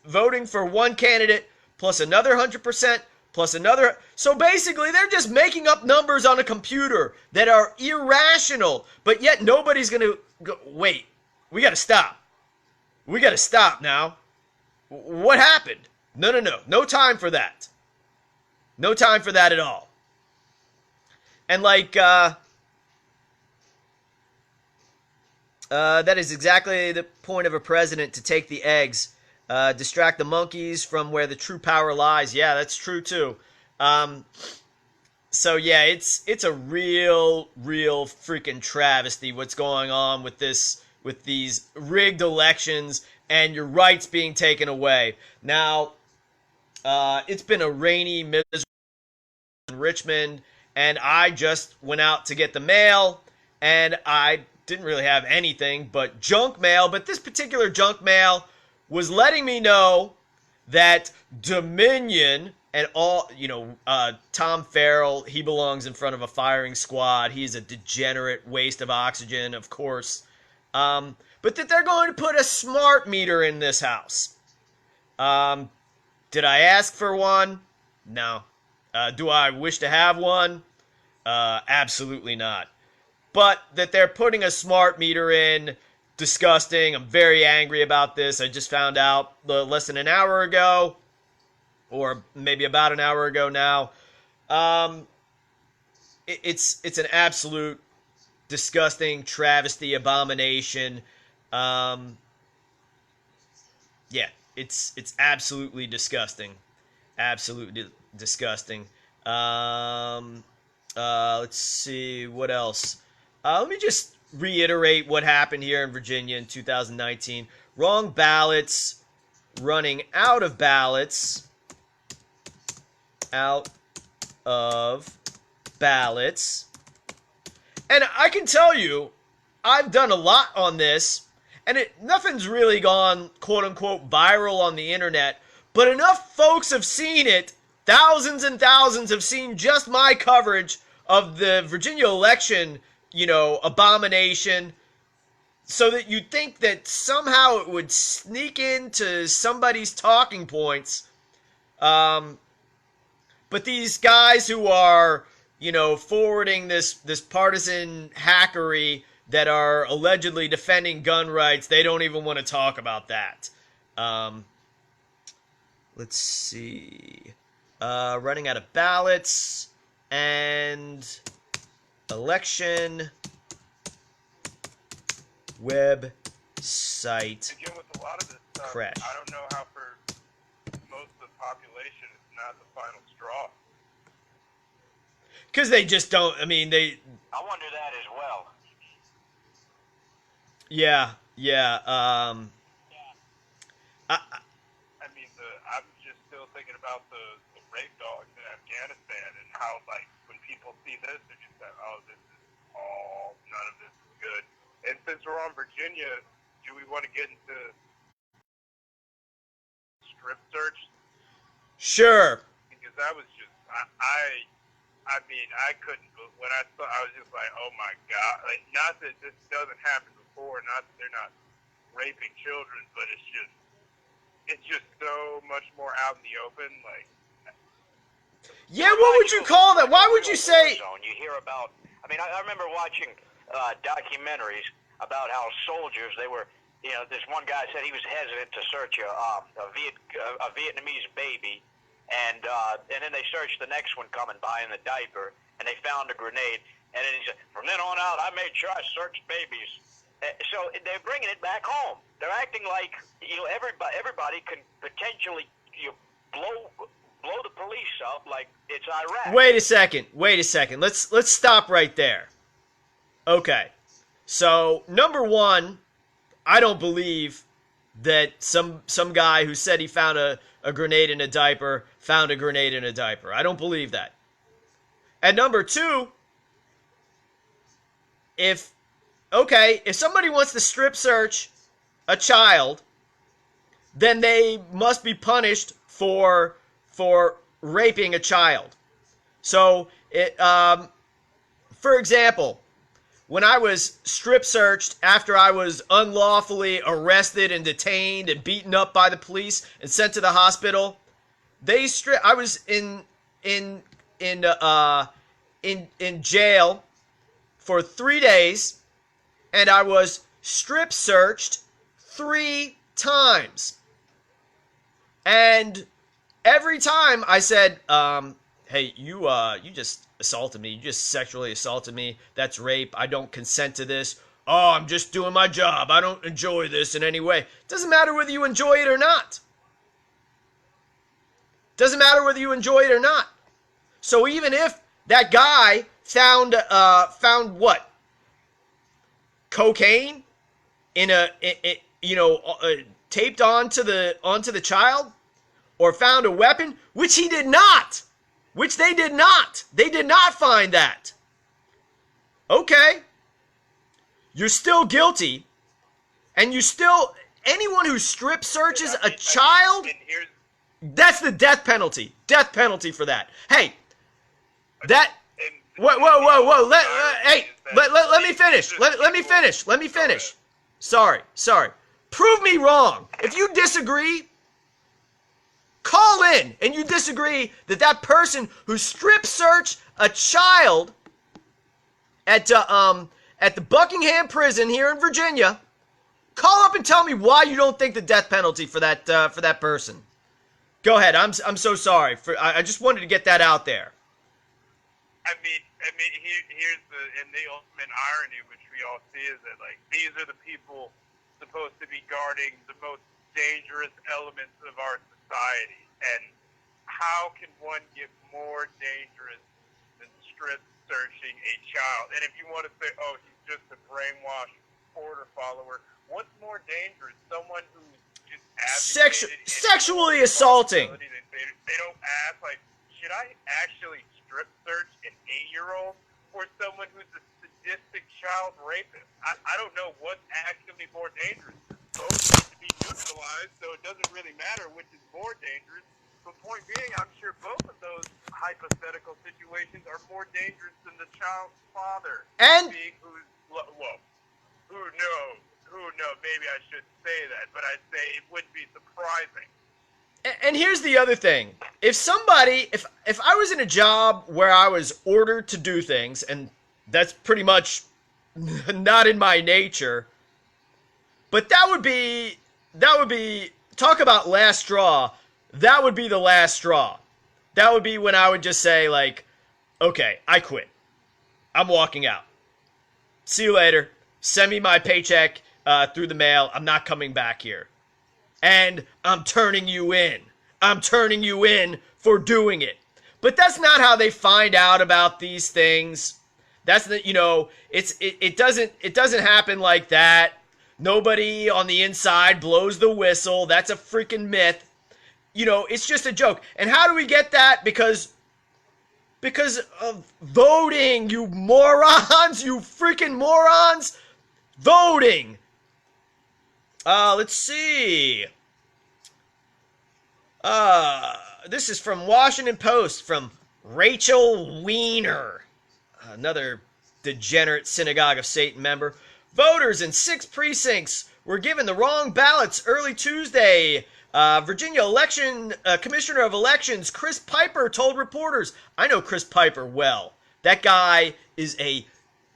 voting for one candidate, plus another 100%, plus another. So basically, they're just making up numbers on a computer that are irrational, but yet nobody's going to go, wait, we got to stop. We got to stop now. What happened? No time for that. No time for that at all. And that is exactly the point of a president, to take the eggs, distract the monkeys from where the true power lies. Yeah, that's true too. So yeah, it's a real freaking travesty what's going on with these rigged elections and your rights being taken away. Now, it's been a rainy, miserable in Richmond, and I just went out to get the mail, and I didn't really have anything but junk mail, but this particular junk mail was letting me know that Dominion and all, Tom Farrell, he belongs in front of a firing squad. He's a degenerate waste of oxygen, of course. But that they're going to put a smart meter in this house. Did I ask for one? No. Do I wish to have one? Absolutely not. But that they're putting a smart meter in, disgusting. I'm very angry about this. I just found out less than an hour ago, or maybe about an hour ago now. It's an absolute disgusting travesty, abomination. Yeah, it's absolutely disgusting. Absolutely disgusting. Let's see, what else? Let me just reiterate what happened here in Virginia in 2019. Wrong ballots, running out of ballots. Out of ballots. And I can tell you, I've done a lot on this, and nothing's really gone, quote-unquote, viral on the internet, but enough folks have seen it, thousands and thousands have seen just my coverage of the Virginia election, abomination, so that you'd think that somehow it would sneak into somebody's talking points. But these guys who are, forwarding this partisan hackery that are allegedly defending gun rights, they don't even want to talk about that. Let's see. Running out of ballots and election website Again, with a lot of this stuff, crash. I don't know how for most of the population it's not the final straw. Because they just don't, I wonder that as well. Yeah. I'm just just still thinking about the rape dogs in Afghanistan and how, like, when people see this, they're just like, oh, this is all, none of this is good. And since we're on Virginia, do we want to get into strip search? Sure. Because that was just, I mean, I couldn't, but when I saw, I was just like, oh my God. Like, not that this doesn't happen before, not that they're not raping children, but it's just so much more out in the open. Like, Yeah, what would you call that? Why would you say? You hear about, I mean, I remember watching documentaries about how soldiers, they were, you know, this one guy said he was hesitant to search a Vietnamese baby, and then they searched the next one coming by in the diaper, and they found a grenade, and then he said, from then on out, I made sure I searched babies. So they're bringing it back home. They're acting like, you know, everybody can potentially, you know, blow the police up like it's Iraq. Wait a second. Let's stop right there. Okay. So, number one, I don't believe that some guy who said he found a grenade in a diaper found a grenade in a diaper. I don't believe that. And number two, if somebody wants to strip search a child, then they must be punished for raping a child. So, for example, when I was strip searched after I was unlawfully arrested and detained and beaten up by the police and sent to the hospital, I was in jail for 3 days, and I was strip searched 3 times. And every time I said, hey, you just assaulted me. You just sexually assaulted me. That's rape. I don't consent to this. Oh, I'm just doing my job. I don't enjoy this in any way. Doesn't matter whether you enjoy it or not. Doesn't matter whether you enjoy it or not. So even if that guy found what? Cocaine in taped onto the child, or found a weapon, which he did not. Which they did not. They did not find that. Okay. You're still guilty. And anyone who strip searches a child, that's the death penalty. Death penalty for that. Hey, whoa. Let me finish. Let me finish. Sorry. Prove me wrong. If you disagree, call in and you disagree that person who strip searched a child at the Buckingham prison here in Virginia, call up and tell me why you don't think the death penalty for that person. Go ahead. I'm so sorry. I just wanted to get that out there. I mean, here's the ultimate irony, which we all see, is that, like, these are the people supposed to be guarding the most dangerous elements of our society. And how can one get more dangerous than strip searching a child? And if you want to say, oh, he's just a brainwashed order follower, what's more dangerous? Someone who's just sexually assaulting. They don't ask, like, should I actually strip search an 8-year-old, or someone who's a sadistic child rapist? I don't know what's actually more dangerous. Both need to be neutralized, so it doesn't really matter which is more dangerous. But point being, I'm sure both of those hypothetical situations are more dangerous than the child's father. And who knows? Maybe I shouldn't say that, but I'd say it would be surprising. And here's the other thing. If I was in a job where I was ordered to do things, and that's pretty much not in my nature, but that would be, talk about last straw, that would be the last straw. That would be when I would just say, like, okay, I quit. I'm walking out. See you later. Send me my paycheck through the mail. I'm not coming back here. And I'm turning you in. I'm turning you in for doing it. But that's not how they find out about these things. That's the, it doesn't happen like that. Nobody on the inside blows the whistle. That's a freaking myth. it's just a joke. And how do we get that? Because of voting, you morons, you freaking morons. Voting. Let's see. This is from Washington Post from Rachel Weiner, another degenerate Synagogue of Satan member. Voters in 6 precincts were given the wrong ballots early Tuesday. Virginia Commissioner of Elections Chris Piper told reporters, I know Chris Piper well. That guy is a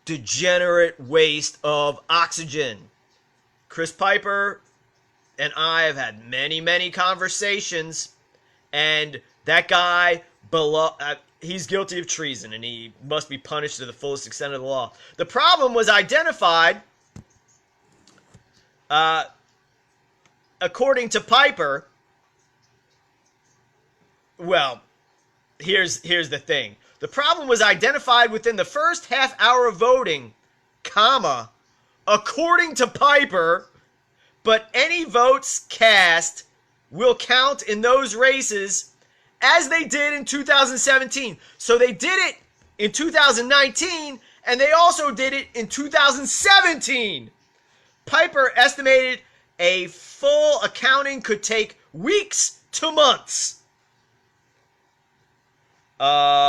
degenerate waste of oxygen. Chris Piper and I have had many, many conversations, and that guy, he's guilty of treason, and he must be punished to the fullest extent of the law. The problem was identified, according to Piper. Well, here's the thing. The problem was identified within the first half hour of voting, according to Piper, but any votes cast will count in those races as they did in 2017. So they did it in 2019, and they also did it in 2017. Piper estimated a full accounting could take weeks to months. In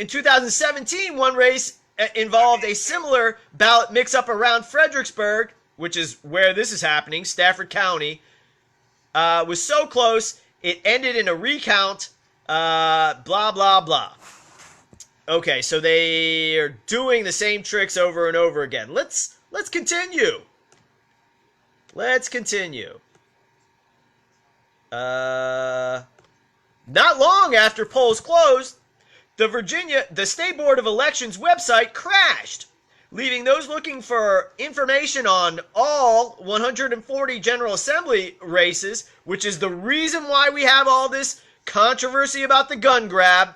2017, one race involved a similar ballot mix-up around Fredericksburg, which is where this is happening, Stafford County, was so close it ended in a recount, blah, blah, blah. Okay, so they are doing the same tricks over and over again. Let's continue. Let's continue. Not long after polls closed, the State Board of Elections website crashed, leaving those looking for information on all 140 General Assembly races, which is the reason why we have all this controversy about the gun grab,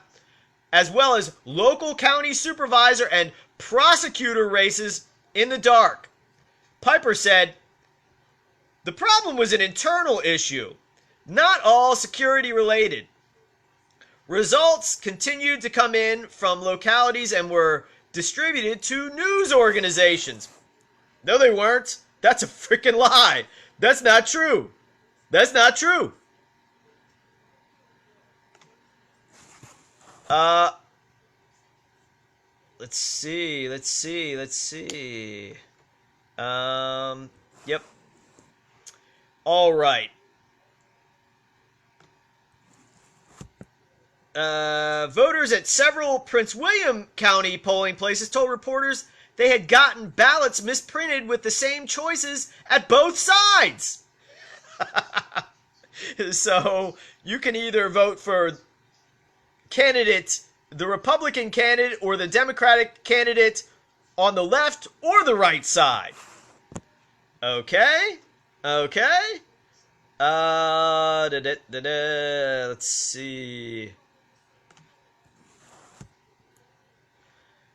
as well as local county supervisor and prosecutor races in the dark. Piper said, the problem was an internal issue, not all security related. Results continued to come in from localities and were distributed to news organizations. No, they weren't. That's a freaking lie. That's not true. That's not true. Let's see. Yep. All right. Voters at several Prince William County polling places told reporters they had gotten ballots misprinted with the same choices at both sides. So you can either vote for the Republican candidate or the Democratic candidate on the left or the right side. Okay. Let's see.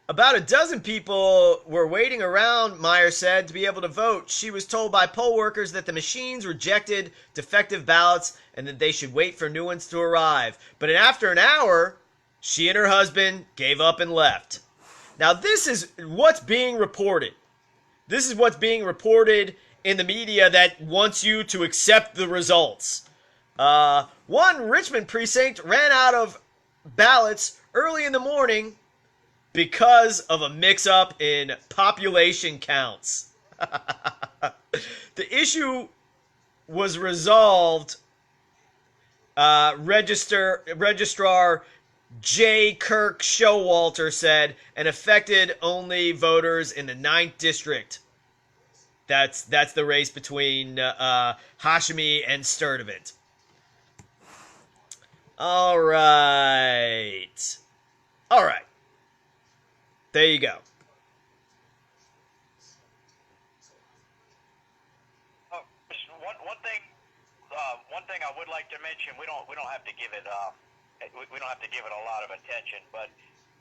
About a dozen people were waiting around, MIR said, to be able to vote. She was told by poll workers that the machines rejected defective ballots and that they should wait for new ones to arrive. But after an hour, she and her husband gave up and left. Now, this is what's being reported. This is what's being reported in the media that wants you to accept the results. One Richmond precinct ran out of ballots early in the morning because of a mix-up in population counts. The issue was resolved, Registrar J. Kirk Showalter said, and affected only voters in the 9th District. That's the race between Hashemi and Sturdivant. All right. There you go. One thing I would like to mention, we don't have to give it a lot of attention, but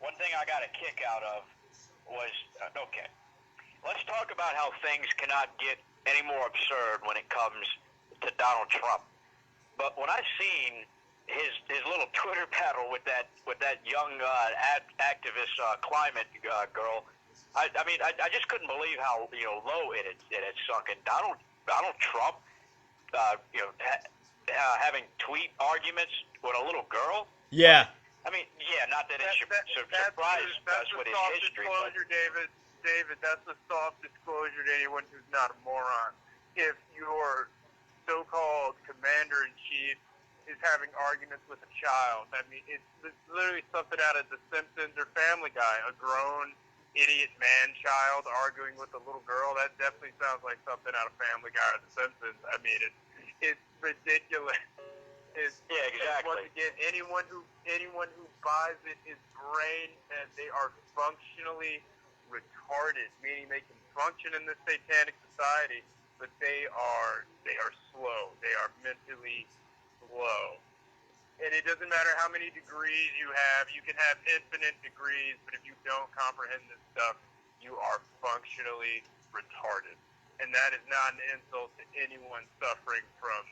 one thing I got a kick out of was let's talk about how things cannot get any more absurd when it comes to Donald Trump. But when I seen his little Twitter battle with that young activist climate girl, I just couldn't believe how low it had sunk. And Donald Trump, having tweet arguments with a little girl. Yeah. I mean, yeah, not that it should surprise us with his history. Disclosure, David, that's a soft disclosure to anyone who's not a moron. If your so-called commander-in-chief is having arguments with a child, I mean, it's literally something out of The Simpsons or Family Guy. A grown, idiot man-child arguing with a little girl. That definitely sounds like something out of Family Guy or The Simpsons. I mean, it's ridiculous. Yeah, exactly. Once again, anyone who buys it is brain and they are functionally retarded, meaning they can function in this satanic society, but they are slow. They are mentally slow. And it doesn't matter how many degrees you have. You can have infinite degrees, but if you don't comprehend this stuff, you are functionally retarded. And that is not an insult to anyone suffering from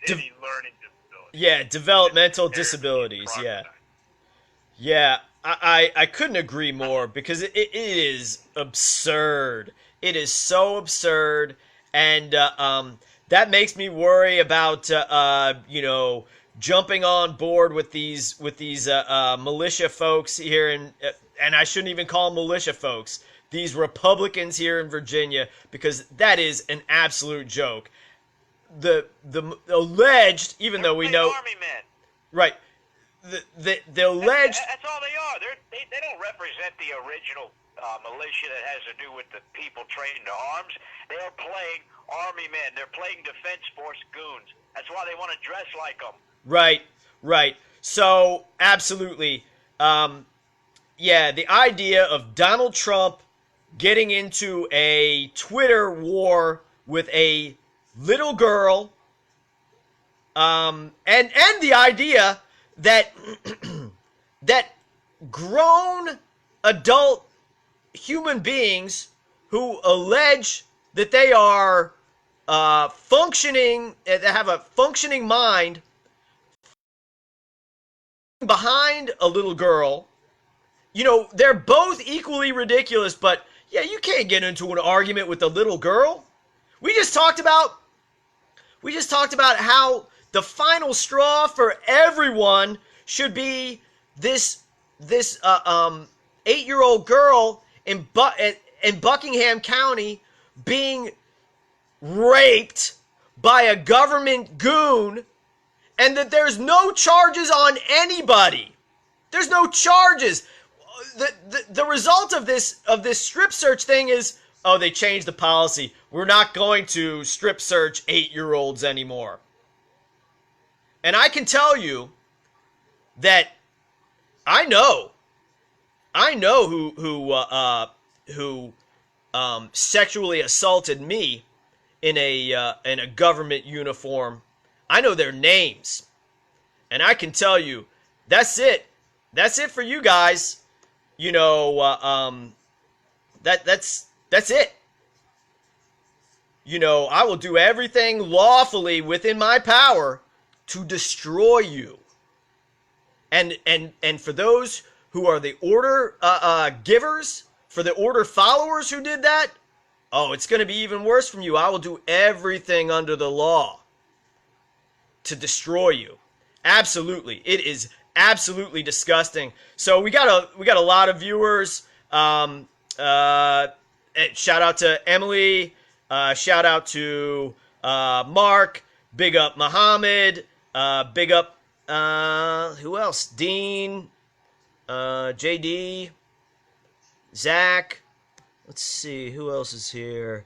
any learning disability. Yeah, developmental disabilities. Yeah. Yeah, I couldn't agree more, because it is absurd. It is so absurd, and that makes me worry about jumping on board with these militia folks here and I shouldn't even call them militia folks. These Republicans here in Virginia, because that is an absolute joke. The alleged, even though we know, Army men. right? The alleged. That's all they are. They don't represent the original militia that has to do with the people trained to arms. They are playing Army men. They're playing Defense Force goons. That's why they want to dress like them. Right. So absolutely, yeah. The idea of Donald Trump getting into a Twitter war with a little girl, and the idea that that grown adult human beings who allege that they are functioning, that have a functioning mind, behind a little girl, they're both equally ridiculous, but yeah, you can't get into an argument with a little girl. We just talked about how the final straw for everyone should be this 8-year-old girl in Buckingham County being raped by a government goon, and that there's no charges on anybody. There's no charges. The result of this strip search thing is, oh, they changed the policy. We're not going to strip search 8-year-olds anymore. And I can tell you that I know who sexually assaulted me in a government uniform. I know their names, and I can tell you that's it. That's it for you guys. That's it. I will do everything lawfully within my power to destroy you. And for those who are the order givers, for the order followers who did that, oh, it's going to be even worse from you. I will do everything under the law to destroy you. Absolutely. It is absolutely disgusting. So we got a lot of viewers. Shout out to Emily. Shout out to Mark. Big up Muhammad. Big up who else? Dean. JD. Zach. Let's see who else is here.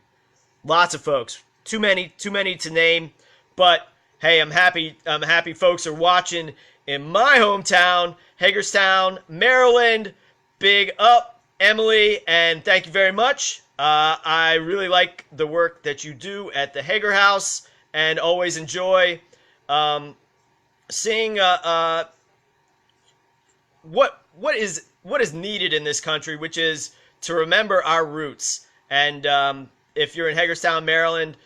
Lots of folks. Too many to name. But hey, I'm happy folks are watching in my hometown, Hagerstown, Maryland. Big up, Emily, and thank you very much. I really like the work that you do at the Hager House, and always enjoy seeing what is needed in this country, which is to remember our roots. And if you're in Hagerstown, Maryland,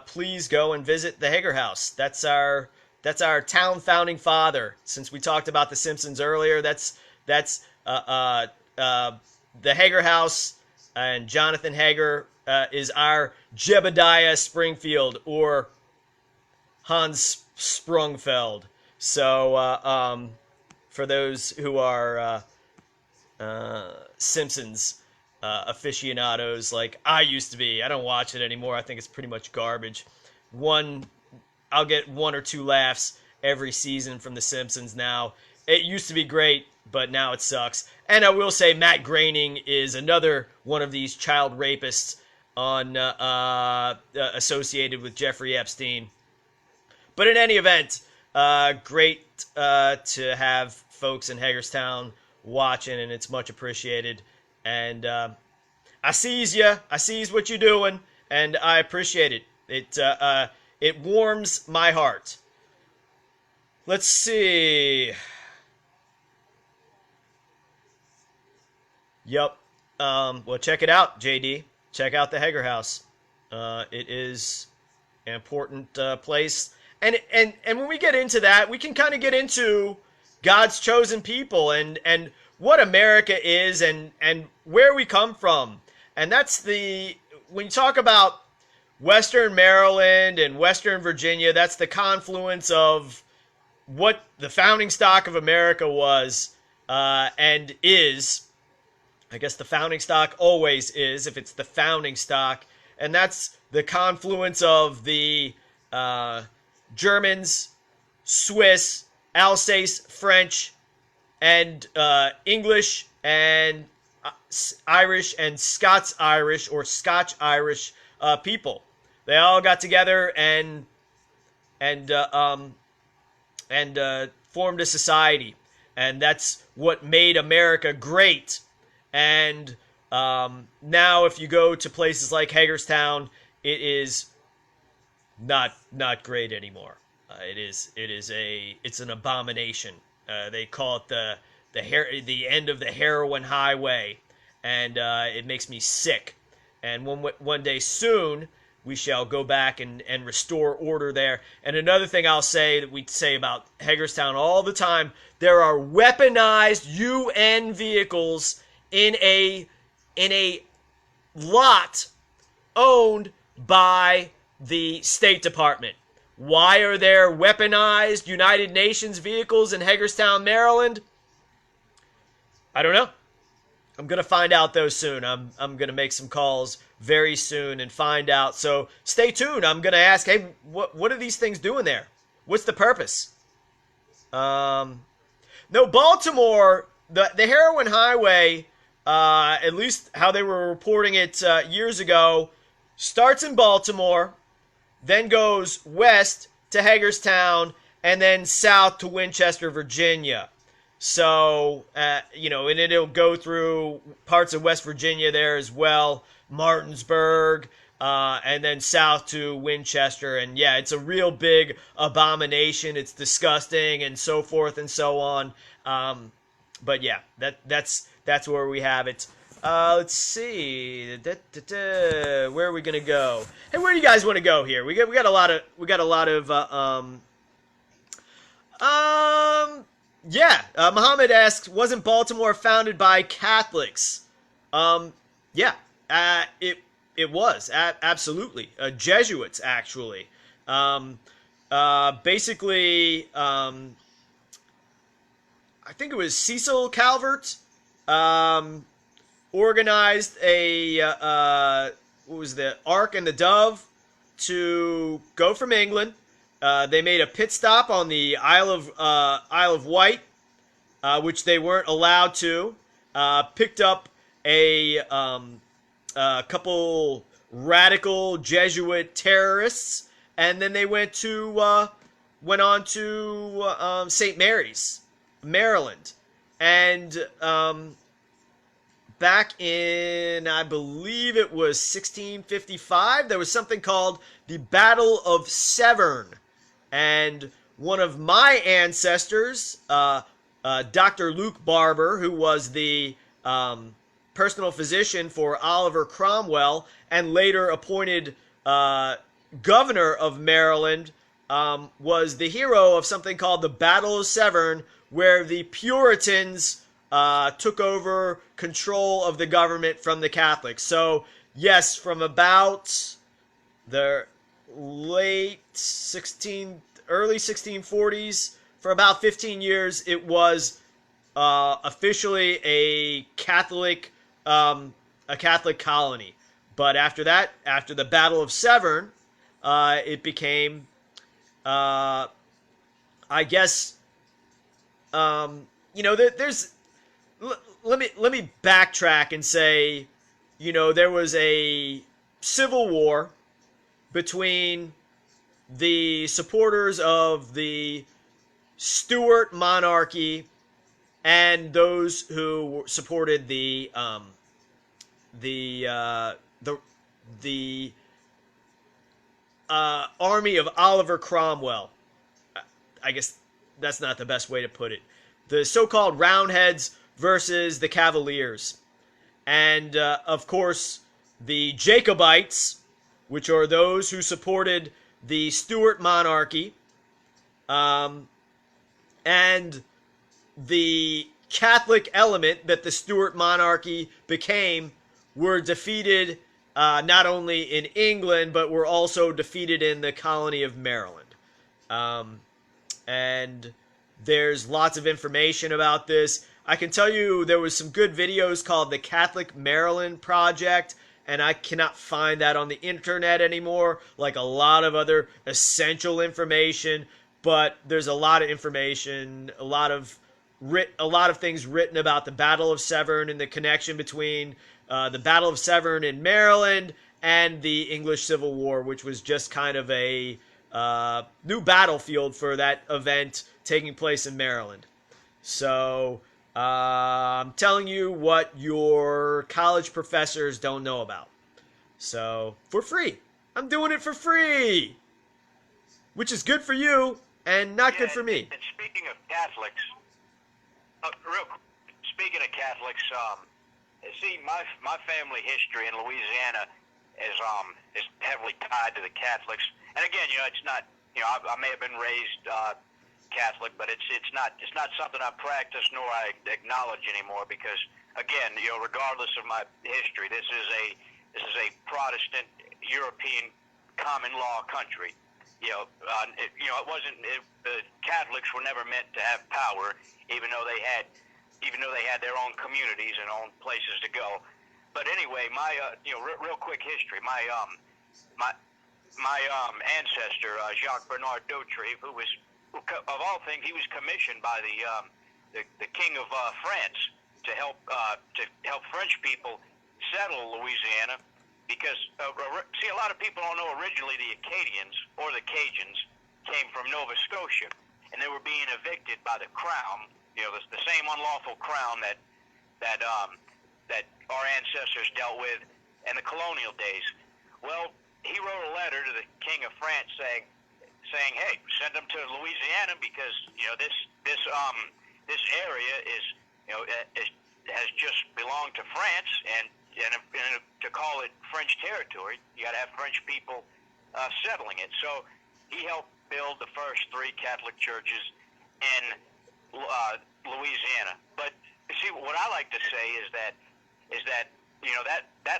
please go and visit the Hager House. That's our town founding father. Since we talked about The Simpsons earlier, that's the Hager House, and Jonathan Hager is our Jebediah Springfield, or Hans Sprungfeld. So for those who are Simpsons aficionados like I used to be, I don't watch it anymore. I think it's pretty much garbage. I'll get 1 or 2 laughs every season from The Simpsons now. It used to be great, but now it sucks. And I will say Matt Groening is another one of these child rapists associated with Jeffrey Epstein. But in any event, great to have folks in Hagerstown watching, and it's much appreciated. And I sees ya. I sees what you're doing, and I appreciate it. It warms my heart. Let's see. Yep. Well, check it out, JD. Check out the Hager House. It is an important place. And when we get into that, we can kind of get into God's chosen people and what America is and where we come from. And that's when you talk about Western Maryland and Western Virginia, that's the confluence of what the founding stock of America was and is. I guess the founding stock always is, if it's the founding stock. And that's the confluence of the Germans, Swiss, Alsace, French, and English, and Irish, and Scots-Irish, or Scotch-Irish people. They all got together and formed a society. And that's what made America great. And now if you go to places like Hagerstown, it is not great anymore. It's an abomination. They call it the end of the heroin highway, and it makes me sick. And one day soon we shall go back and restore order there. And another thing I'll say that we say about Hagerstown all the time: there are weaponized UN vehicles in a lot owned by the State Department. Why are there weaponized United Nations vehicles in Hagerstown, Maryland? I don't know. I'm going to find out, though, soon. I'm going to make some calls very soon and find out. So stay tuned. I'm going to ask, hey, what are these things doing there? What's the purpose? No, Baltimore, the heroin highway, at least how they were reporting it years ago, starts in Baltimore, then goes west to Hagerstown, and then south to Winchester, Virginia. So, and it'll go through parts of West Virginia there as well, Martinsburg, and then south to Winchester. And yeah, it's a real big abomination. It's disgusting, and so forth and so on. But yeah, that's where we have it. Let's see. Where are we gonna go? Hey, where do you guys want to go here? We got a lot of Muhammad asks, wasn't Baltimore founded by Catholics? It was absolutely Jesuits, actually. Basically, I think it was Cecil Calvert. Organized what was the Ark and the Dove to go from England. They made a pit stop on the Isle of Wight, which they weren't allowed to. Picked up a couple radical Jesuit terrorists, and then they went on to St. Mary's, Maryland, and back in, I believe it was 1655, there was something called the Battle of Severn. And one of my ancestors, Dr. Luke Barber, who was the personal physician for Oliver Cromwell and later appointed governor of Maryland, was the hero of something called the Battle of Severn, where the Puritans took over control of the government from the Catholics. So, yes, from about the early 1640s, for about 15 years, it was officially a Catholic colony. But after that, after the Battle of Severn, it became, I guess, there's. Let me backtrack and say, there was a civil war between the supporters of the Stuart monarchy and those who supported the army of Oliver Cromwell. I guess that's not the best way to put it. The so-called Roundheads versus the Cavaliers. And, of course, the Jacobites, which are those who supported the Stuart monarchy, and the Catholic element that the Stuart monarchy became, were defeated not only in England, but were also defeated in the colony of Maryland. And there's lots of information about this. I can tell you there was some good videos called the Catholic Maryland Project, and I cannot find that on the internet anymore, like a lot of other essential information. But there's a lot of information, a lot of things written about the Battle of Severn and the connection between the Battle of Severn in Maryland and the English Civil War, which was just kind of a new battlefield for that event taking place in Maryland. So I'm telling you what your college professors don't know about. So, for free. I'm doing it for free. Which is good for you and not good for me. And speaking of Catholics, see, my family history in Louisiana is heavily tied to the Catholics. And again, it's not, I may have been raised Catholic, but it's not something I practice nor I acknowledge anymore because, again, regardless of my history, this is a Protestant European common law country. The Catholics were never meant to have power, even though they had their own communities and own places to go. But anyway, my real quick history. My ancestor, Jacques Bernard d'Autry, who of all things, he was commissioned by the King of France to help French people settle Louisiana, because see, a lot of people don't know originally the Acadians or the Cajuns came from Nova Scotia, and they were being evicted by the Crown, the same unlawful Crown that our ancestors dealt with in the colonial days. Well, he wrote a letter to the King of France saying, hey, send them to Louisiana because this area has just belonged to France, and to call it French territory, you got to have French people settling it. So he helped build the first 3 Catholic churches in Louisiana. But see, what I like to say is that that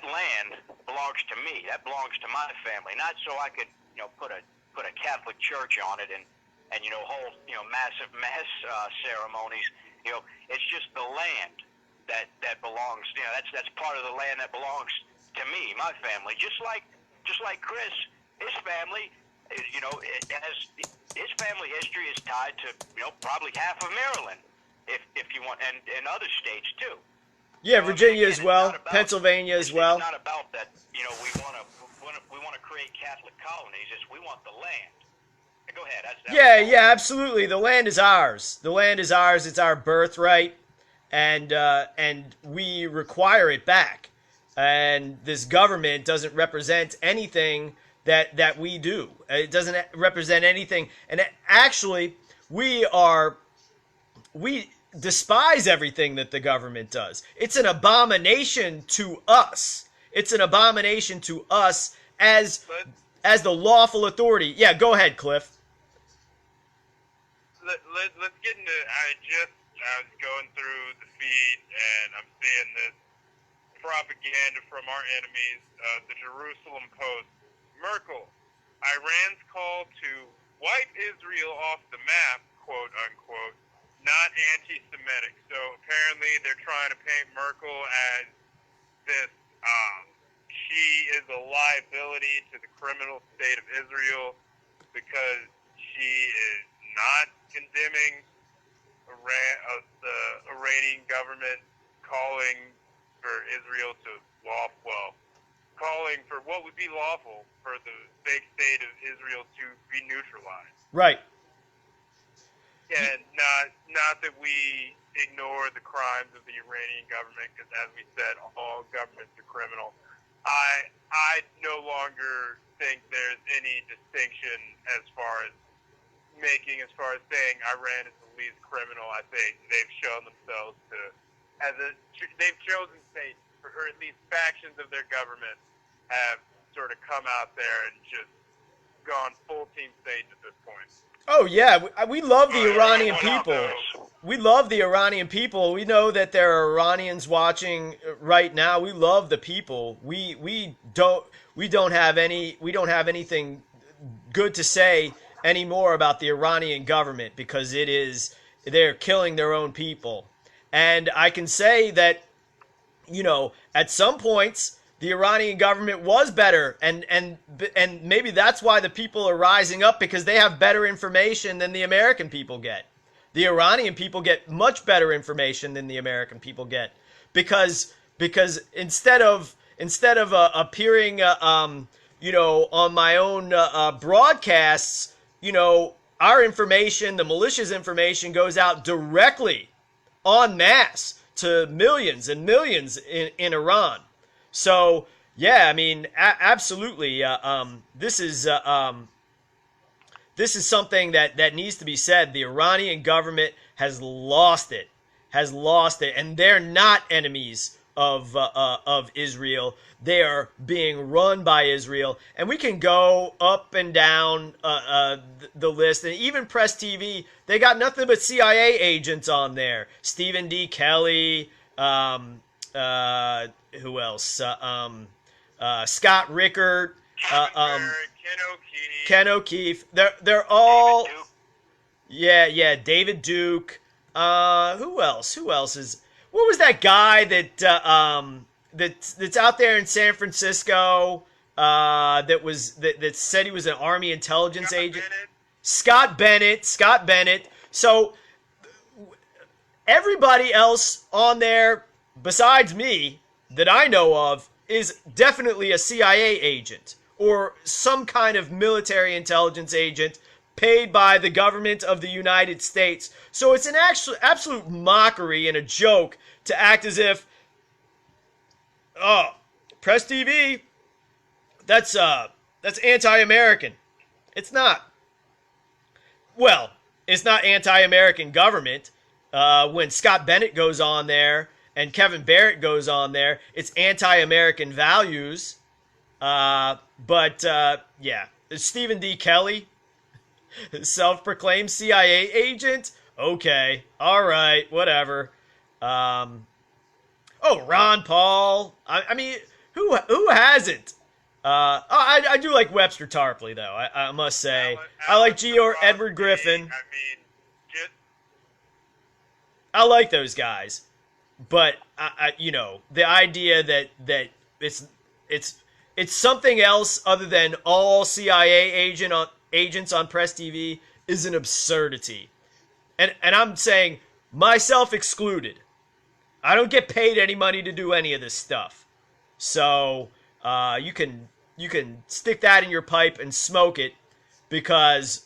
land belongs to me. That belongs to my family, not so I could put a Catholic church on it and hold massive mass ceremonies. It's just the land that belongs. That's part of the land that belongs to me, my family. Just like Chris, his family. It has his family history is tied to probably half of Maryland, if you want, and other states too. Yeah, Virginia as well, Pennsylvania as well. It's not about that. We want to create Catholic colonies. We want the land. Go ahead. Yeah, absolutely. The land is ours. The land is ours. It's our birthright, and we require it back. And this government doesn't represent anything that we do. It doesn't represent anything. And actually, despise everything that the government does. It's an abomination to us. It's an abomination to us as the lawful authority. Yeah, go ahead, Cliff. Let's get into. I was going through the feed and I'm seeing this propaganda from our enemies, the Jerusalem Post. Merkel, Iran's call to wipe Israel off the map, quote unquote, not anti-Semitic. So apparently they're trying to paint Merkel as this. She is a liability to the criminal state of Israel because she is not condemning the Iranian government, calling for Israel to calling for what would be lawful for the fake state of Israel to be neutralized. Right. And not that we ignore the crimes of the Iranian government, because as we said, all governments are criminal. I no longer think there's any distinction as far as saying Iran is the least criminal. I think they've shown themselves they've chosen states, or at least factions of their government have sort of come out there and just gone full team state at this point. Oh yeah, we love the Iranian people. We love the Iranian people. We know that there are Iranians watching right now. We love the people. We don't have anything good to say anymore about the Iranian government because they're killing their own people. And I can say that, at some points the Iranian government was better, and maybe that's why the people are rising up, because they have better information than the American people get. The Iranian people get much better information than the American people get, because instead of appearing on my own broadcasts, our information, the militia's information, goes out directly en masse to millions and millions in Iran. So yeah, I mean, absolutely. This is something that needs to be said. The Iranian government has lost it, and they're not enemies of Israel. They are being run by Israel, and we can go up and down the list. And even Press TV, they got nothing but CIA agents on there. Stephen D. Kelly. Who else? Scott Rickert, Ken O'Keefe. They're all, David Duke. Who else? What was that guy that's out there in San Francisco? That said he was an Army intelligence agent. Scott Bennett. So everybody else on there besides me that I know of is definitely a CIA agent or some kind of military intelligence agent paid by the government of the United States. So it's an absolute mockery and a joke to act as if, Press TV, that's anti-American. It's not. Well, it's not anti-American government. When Scott Bennett goes on there and Kevin Barrett goes on there, it's anti-American values. But Stephen D. Kelly, self-proclaimed CIA agent. Okay, all right, whatever. Ron Paul. I mean, who hasn't? I do like Webster Tarpley, though. I must say, I like Edward Griffin. I like those guys, but the idea that it's something else other than all CIA agents on Press TV is an absurdity, and I'm saying myself excluded. I don't get paid any money to do any of this stuff, so you can stick that in your pipe and smoke it, because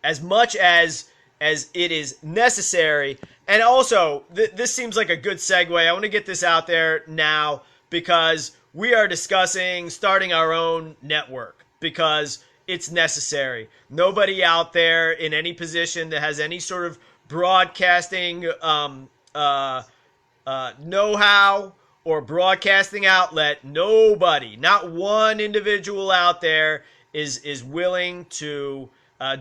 as much as it is necessary. And also, this seems like a good segue. I want to get this out there now because we are discussing starting our own network because it's necessary. Nobody out there in any position that has any sort of broadcasting know-how or broadcasting outlet. Nobody, not one individual out there is willing to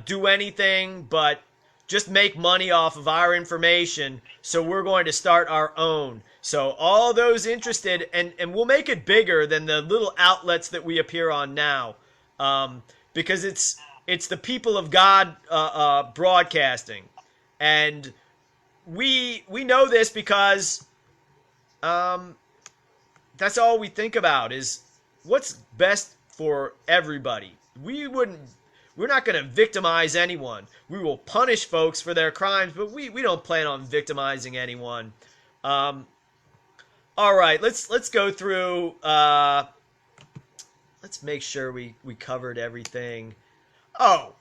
do anything but just make money off of our information. So we're going to start our own. So all those interested, and we'll make it bigger than the little outlets that we appear on now, because it's the people of God broadcasting, and we know this because that's all we think about is what's best for everybody. We're not going to victimize anyone. We will punish folks for their crimes, but we don't plan on victimizing anyone. All right, let's go through. Let's make sure we covered everything. Oh,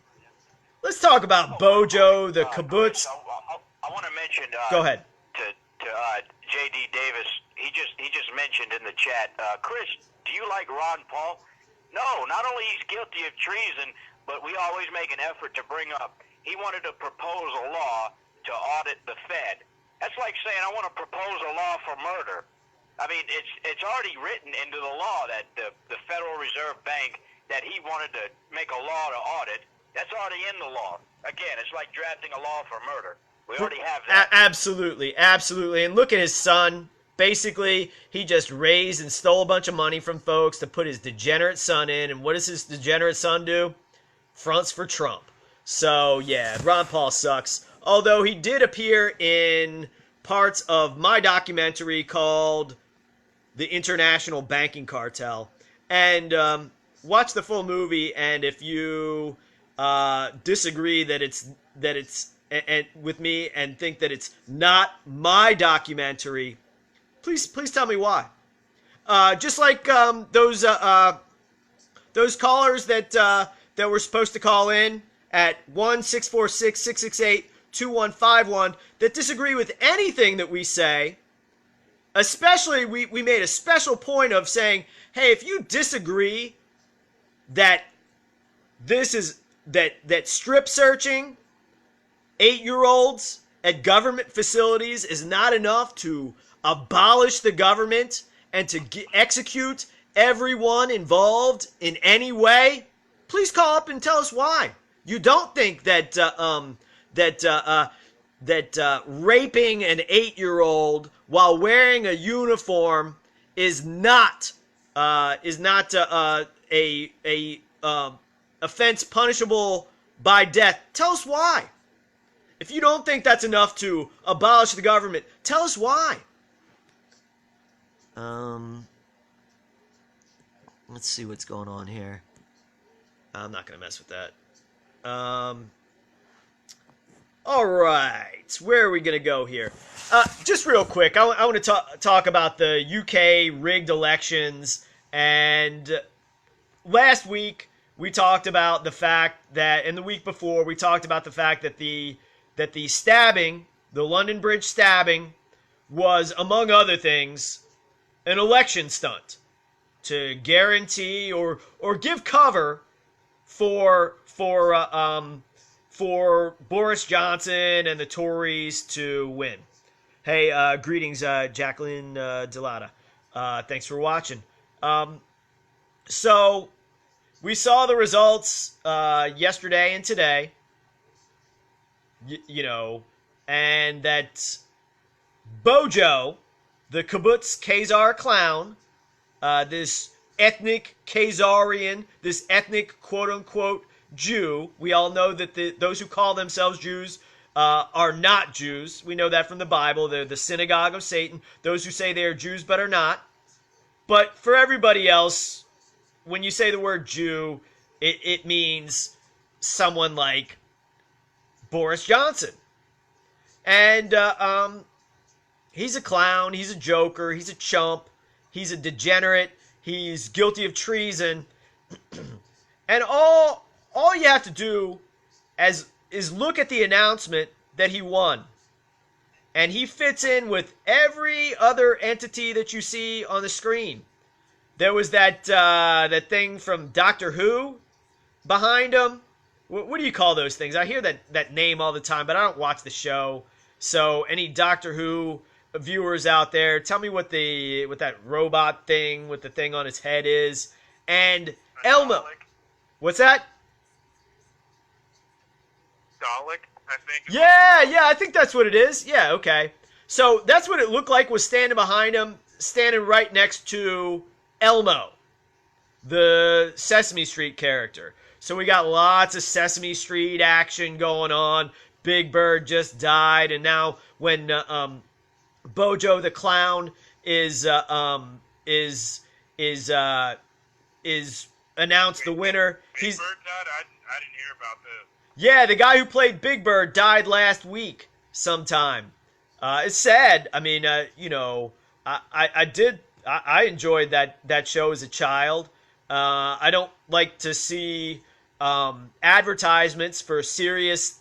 let's talk about Bojo, the kibbutz. I want to mention. Go ahead. To J.D. Davis, he just mentioned in the chat. Chris, do you like Ron Paul? No, not only he's guilty of treason, but we always make an effort to bring up. He wanted to propose a law to audit the Fed. That's like saying I want to propose a law for murder. I mean, it's already written into the law that the Federal Reserve Bank, that he wanted to make a law to audit. That's already in the law. Again, it's like drafting a law for murder. We already have that. Absolutely, absolutely. And look at his son. Basically, he just raised and stole a bunch of money from folks to put his degenerate son in. And what does his degenerate son do? Fronts for Trump. So, yeah, Ron Paul sucks. Although he did appear in parts of my documentary called The International Banking Cartel. And watch the full movie, and if you disagree that it's with me and think that it's not my documentary, please tell me why. Just like those callers that were supposed to call in at 1-646-668-2151 that disagree with anything that we say. Especially, we made a special point of saying, hey, if you disagree that that strip searching 8-year-olds at government facilities is not enough to abolish the government and to execute everyone involved in any way, please call up and tell us why. You don't think that raping an 8-year-old while wearing a uniform is not a offense punishable by death. Tell us why. If you don't think that's enough to abolish the government, tell us why. Let's see what's going on here. I'm not going to mess with that. All right. Where are we going to go here? Just real quick, I want to talk about the UK rigged elections. And last week, we talked about the fact that, and the week before, we talked about the fact that the stabbing, the London Bridge stabbing, was, among other things, an election stunt to guarantee or give cover for Boris Johnson and the Tories to win. Hey, greetings, Jacqueline Delata. Thanks for watching. So we saw the results yesterday and today. And that Bojo, the kibbutz Khazar clown, this ethnic Khazarian, this ethnic quote-unquote Jew. We all know that those who call themselves Jews are not Jews. We know that from the Bible. They're the synagogue of Satan. Those who say they are Jews but are not. But for everybody else, when you say the word Jew, it means someone like Boris Johnson. And he's a clown, he's a joker, he's a chump, he's a degenerate, he's guilty of treason. And all you have to do is look at the announcement that he won. And he fits in with every other entity that you see on the screen. There was that thing from Doctor Who behind him. what do you call those things? I hear that name all the time, but I don't watch the show. So any Doctor Who viewers out there, tell me what that robot thing with the thing on its head is. And Elmo. Dalek. What's that? Dalek, I think. Yeah, I think that's what it is. Yeah, okay. So that's what it looked like, was standing behind him, standing right next to Elmo, the Sesame Street character. So we got lots of Sesame Street action going on. Big Bird just died, and now when Bojo the Clown is announced the winner, Big Bird died? I didn't hear about this. Yeah, the guy who played Big Bird died last week sometime. It's sad. I mean, I enjoyed that show as a child. I don't like to see advertisements for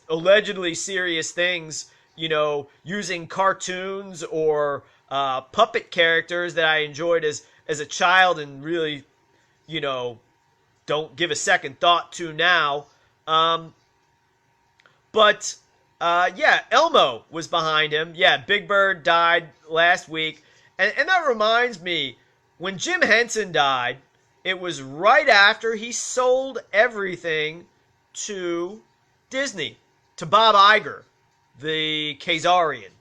allegedly serious things, using cartoons or puppet characters that I enjoyed as a child and really, don't give a second thought to now. But Elmo was behind him. Yeah, Big Bird died last week. And that reminds me, when Jim Henson died, it was right after he sold everything to Disney, to Bob Iger, the Khazarian,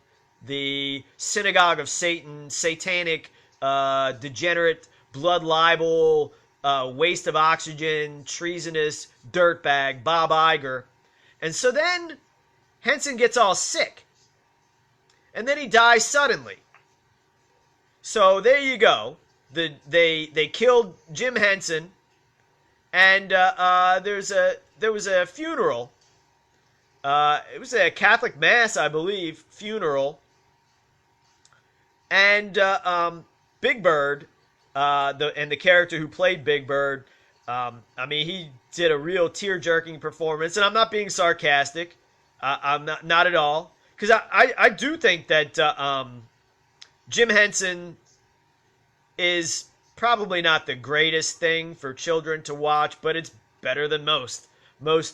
the Synagogue of Satan, satanic, degenerate, blood libel, waste of oxygen, treasonous dirtbag, Bob Iger. And so then Henson gets all sick. And then he dies suddenly. So there you go. They killed Jim Henson, and there was a funeral. It was a Catholic mass, I believe, funeral. And Big Bird, the character who played Big Bird, he did a real tear-jerking performance, and I'm not being sarcastic. I'm not at all, because I do think that Jim Henson is probably not the greatest thing for children to watch, but it's better than most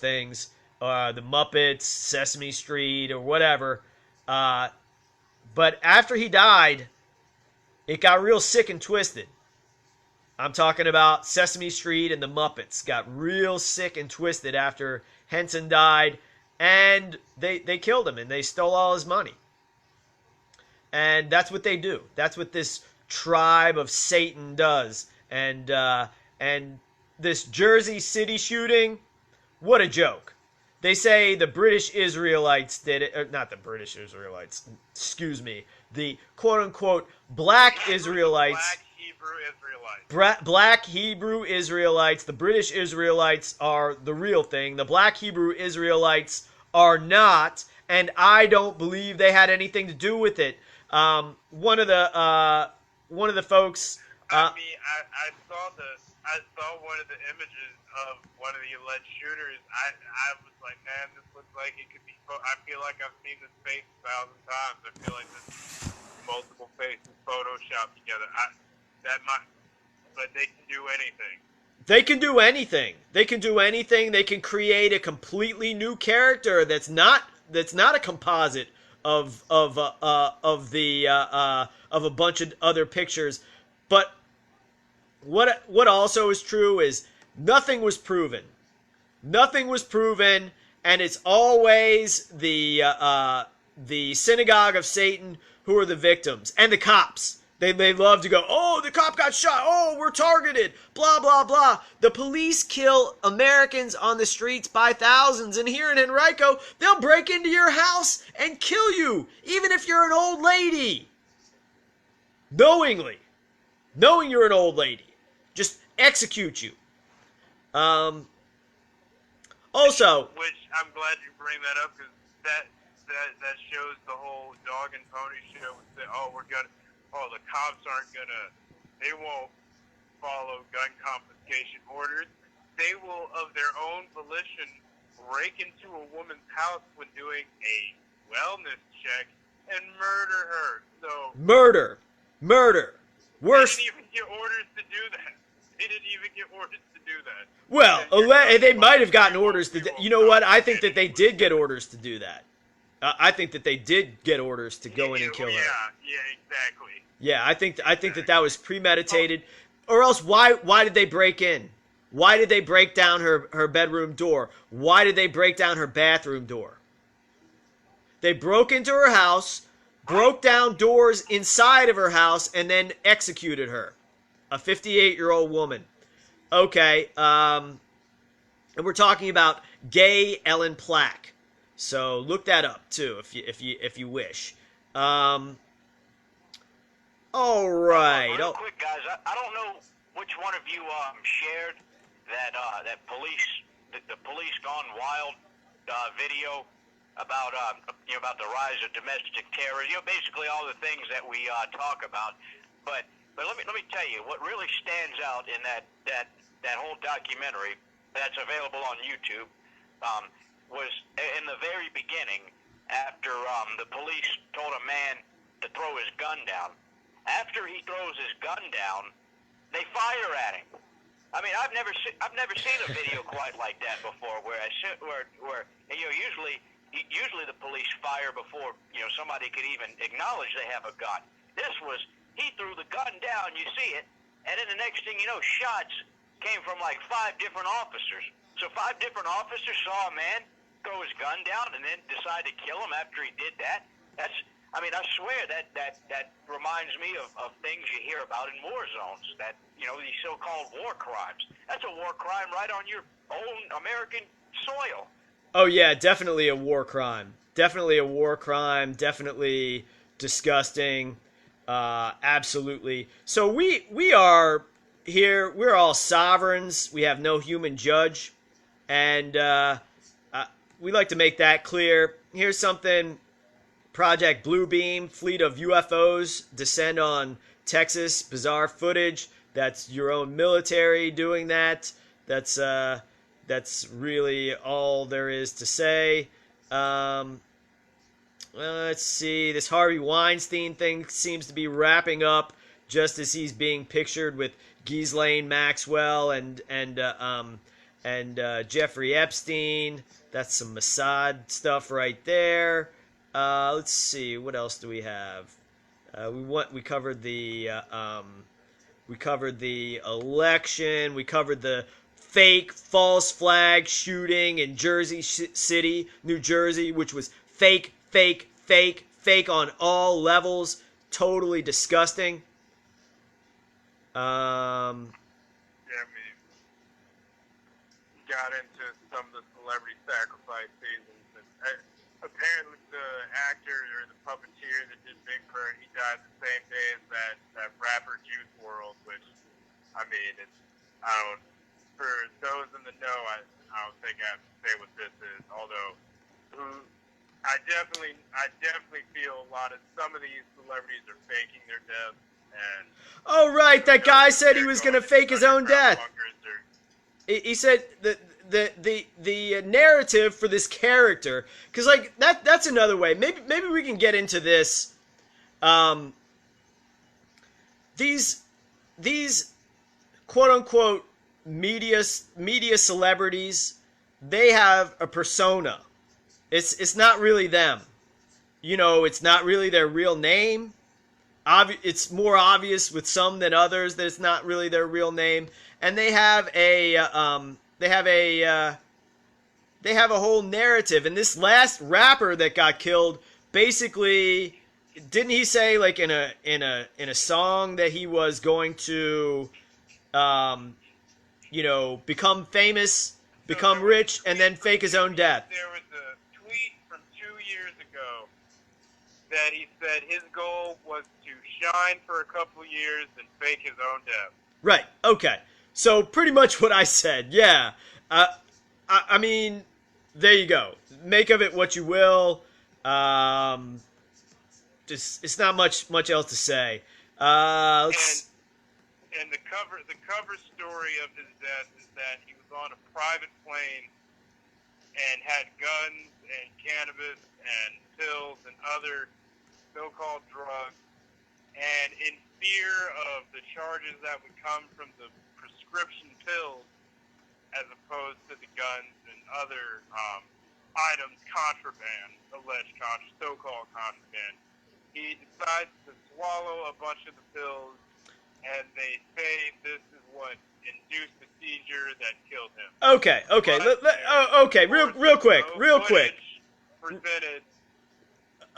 things. The Muppets, Sesame Street, or whatever. But after he died, it got real sick and twisted. I'm talking about Sesame Street and the Muppets got real sick and twisted after Henson died, and they killed him, and they stole all his money. And that's what they do. That's what this tribe of Satan does. And this Jersey City shooting, what a joke. They say the British Israelites did it, or not the British Israelites, excuse me, the quote-unquote black Israelites. Black Hebrew Israelites. The British Israelites are the real thing. The black Hebrew Israelites are not, and I don't believe they had anything to do with it. One of the folks. I saw one of the images of one of the alleged shooters. I was like, man, this looks like it could be. I feel like I've seen this face 1,000 times. I feel like there's multiple faces photoshopped together. But they can do anything. They can do anything. They can do anything. They can create a completely new character that's not a composite of a bunch of other pictures. But what also is true is nothing was proven. Nothing was proven, and it's always the synagogue of Satan who are the victims, and the cops. They love to go, oh, the cop got shot, oh, we're targeted, blah, blah, blah. The police kill Americans on the streets by thousands, and here in Henrico, they'll break into your house and kill you, even if you're an old lady. Knowing you're an old lady. Just execute you. Also, which I'm glad you bring that up, because that shows the whole dog and pony show. The cops they won't follow gun confiscation orders. They will, of their own volition, break into a woman's house when doing a wellness check and murder her. So murder. Worse. They didn't even get orders to do that. do that. Well, they might have gotten orders to. You know what? I think that they Anyway. did get orders to do that. I think that they did get orders to go in and kill her. Yeah, exactly. Yeah, I think that was premeditated, or else why did they break in? Why did they break down her bedroom door? Why did they break down her bathroom door? They broke into her house, broke down doors inside of her house, and then executed her, a 58-year-old woman. Okay, and we're talking about gay Ellen Plack. So look that up too, if you wish. All right. Real quick, guys, I don't know which one of you shared that that the police gone wild video about about the rise of domestic terror. Basically all the things that we talk about. But let me tell you what really stands out in that whole documentary that's available on YouTube was in the very beginning after the police told a man to throw his gun down. After he throws his gun down, they fire at him. I mean, I've never seen a video quite like that before, where usually the police fire before somebody could even acknowledge they have a gun. This was, he threw the gun down, you see it, and then the next thing you know, shots came from like 5 different officers. So 5 different officers saw a man throw his gun down and then decide to kill him after he did that. I swear that reminds me of things you hear about in war zones, that, these so-called war crimes. That's a war crime right on your own American soil. Oh, yeah, definitely a war crime. Definitely a war crime. Definitely disgusting. Absolutely. So we are here, we're all sovereigns. We have no human judge. And we like to make that clear. Here's something. Project Bluebeam, fleet of UFOs descend on Texas. Bizarre footage. That's your own military doing that. That's really all there is to say. Let's see. This Harvey Weinstein thing seems to be wrapping up just as he's being pictured with Ghislaine Maxwell and Jeffrey Epstein. That's some Mossad stuff right there. Let's see, what else do we have? We covered the election. We covered the fake false flag shooting in Jersey City, New Jersey, which was fake on all levels. Totally disgusting. Yeah, we got into some of the celebrity sacrifice seasons. Apparently, the actor or the puppeteer that did Big Bird, he died the same day as that rapper Juice WRLD, which, for those in the know, I don't think I have to say what this is. Although, I definitely feel some of these celebrities are faking their deaths. And oh right, that guy said he was going to fake his own death. He said that the narrative for this character, because like that's another way. Maybe we can get into this. These quote unquote media celebrities, they have a persona. It's not really them. It's not really their real name. It's more obvious with some than others that it's not really their real name, and they have a whole narrative. And this last rapper that got killed, basically, didn't he say like in a song that he was going to, become famous, become rich, and then fake his own death? There was a tweet from 2 years ago that he said his goal was to shine for a couple years and fake his own death. Right. Okay. So pretty much what I said. Yeah. I mean, there you go. Make of it what you will. It's not much else to say. And the cover story of his death is that he was on a private plane and had guns and cannabis and pills and other so-called drugs, and in fear of the charges that would come from the prescription pills, guns and other items, contraband, alleged so-called contraband. He decides to swallow a bunch of the pills, and they say this is what induced the seizure that killed him. Okay. Okay. Real quick. Presented.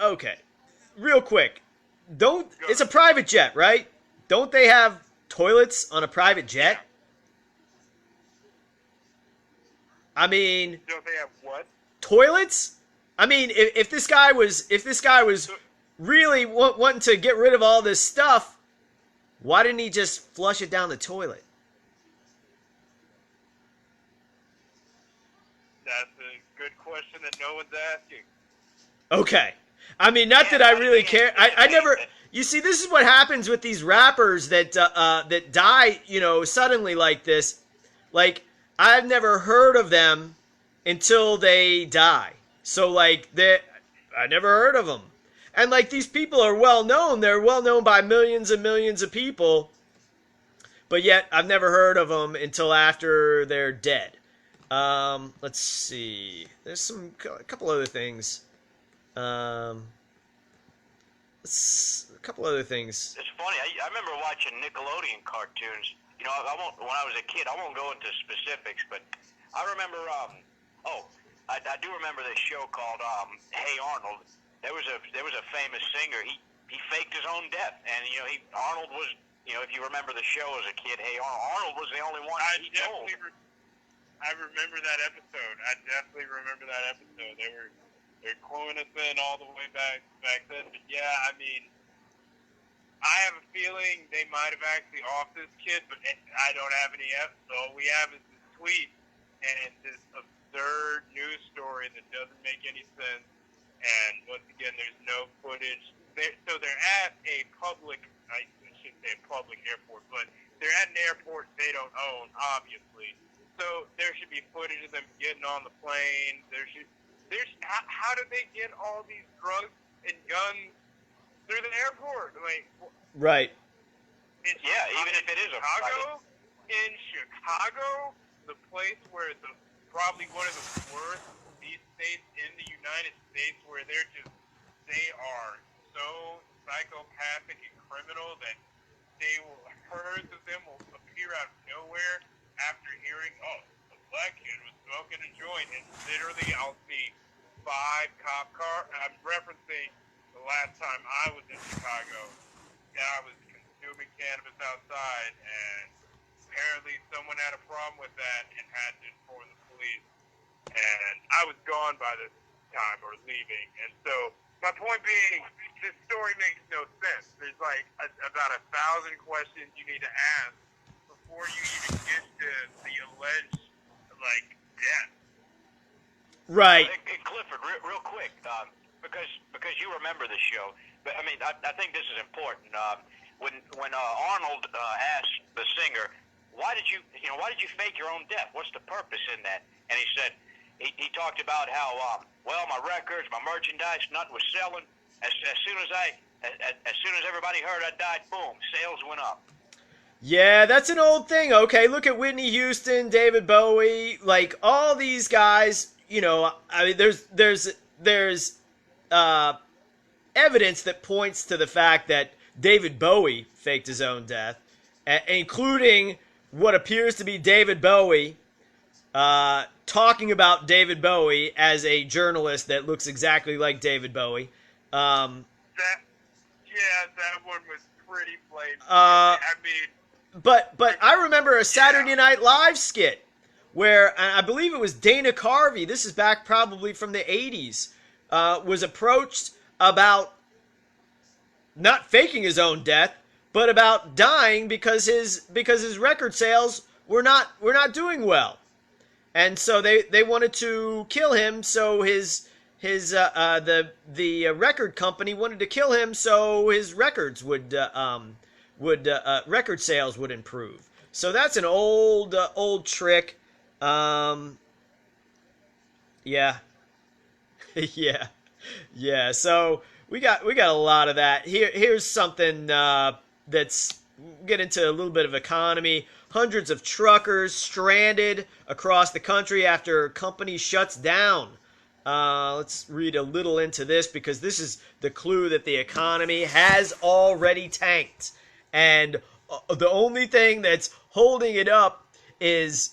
Okay. Real quick. It's a private jet, right? Don't they have toilets on a private jet? Yeah. I mean, Don't they have what? Toilets? I mean, if this guy was really wanting to get rid of all this stuff, why didn't he just flush it down the toilet? That's a good question that no one's asking. Okay. I mean, not that I really care. I never. You see, this is what happens with these rappers that that die, suddenly like this. Like, I've never heard of them until they die. So, like, I never heard of them. And, like, these people are well known. They're well known by millions and millions of people. But yet, I've never heard of them until after they're dead. Let's see. There's a couple other things. A couple other things. It's funny. I remember watching Nickelodeon cartoons. I won't. When I was a kid, I won't go into specifics, but I remember. I do remember this show called Hey Arnold. There was a famous singer. He faked his own death, and Arnold was. If you remember the show as a kid, Hey Arnold was the only one he told. I remember that episode. I definitely remember that episode. They're cluing us in all the way back then. But yeah, I mean, I have a feeling they might have actually off this kid, but I don't have any evidence. All we have is this tweet, and it's this absurd news story that doesn't make any sense. And once again, there's no footage. So they're at a public, I shouldn't say a public airport, but they're at an airport they don't own, obviously. So there should be footage of them getting on the plane. How did they get all these drugs and guns through the airport? Like, right. Even if it is in Chicago, the place where probably one of the worst these states in the United States, where they are so psychopathic and criminal that herds of them will appear out of nowhere after hearing, the black kid was smoking a joint, and literally I'll see 5 cop cars. I'm referencing the last time I was in Chicago, and I was consuming cannabis outside, and apparently someone had a problem with that and had to inform the police, and I was gone by this time, or leaving. And so my point being, this story makes no sense. There's like about 1,000 questions you need to ask before you even get to the alleged, death. Right. And Clifford, real quick, because you remember the show, but I mean, I think this is important. When Arnold asked the singer, why did you fake your own death? What's the purpose in that? And he said, he talked about how my records, my merchandise, nothing was selling. As soon as everybody heard I died, boom, sales went up. Yeah, that's an old thing. Okay, look at Whitney Houston, David Bowie, like all these guys. I mean, there's evidence that points to the fact that David Bowie faked his own death, including what appears to be David Bowie talking about David Bowie as a journalist that looks exactly like David Bowie. That one was pretty blatant. But I remember a Saturday Night Live skit where I believe it was Dana Carvey. This is back probably from the 80s. Was approached about not faking his own death, but about dying because his record sales were not doing well, and so they wanted to kill him. So the record company wanted to kill him so his records would record sales would improve. So that's an old trick. Yeah. Yeah. So we got a lot of that. Here's something that's, we'll get into a little bit of economy. hundreds of truckers stranded across the country after company shuts down. Let's read a little into this because this is the clue that the economy has already tanked. And the only thing that's holding it up is,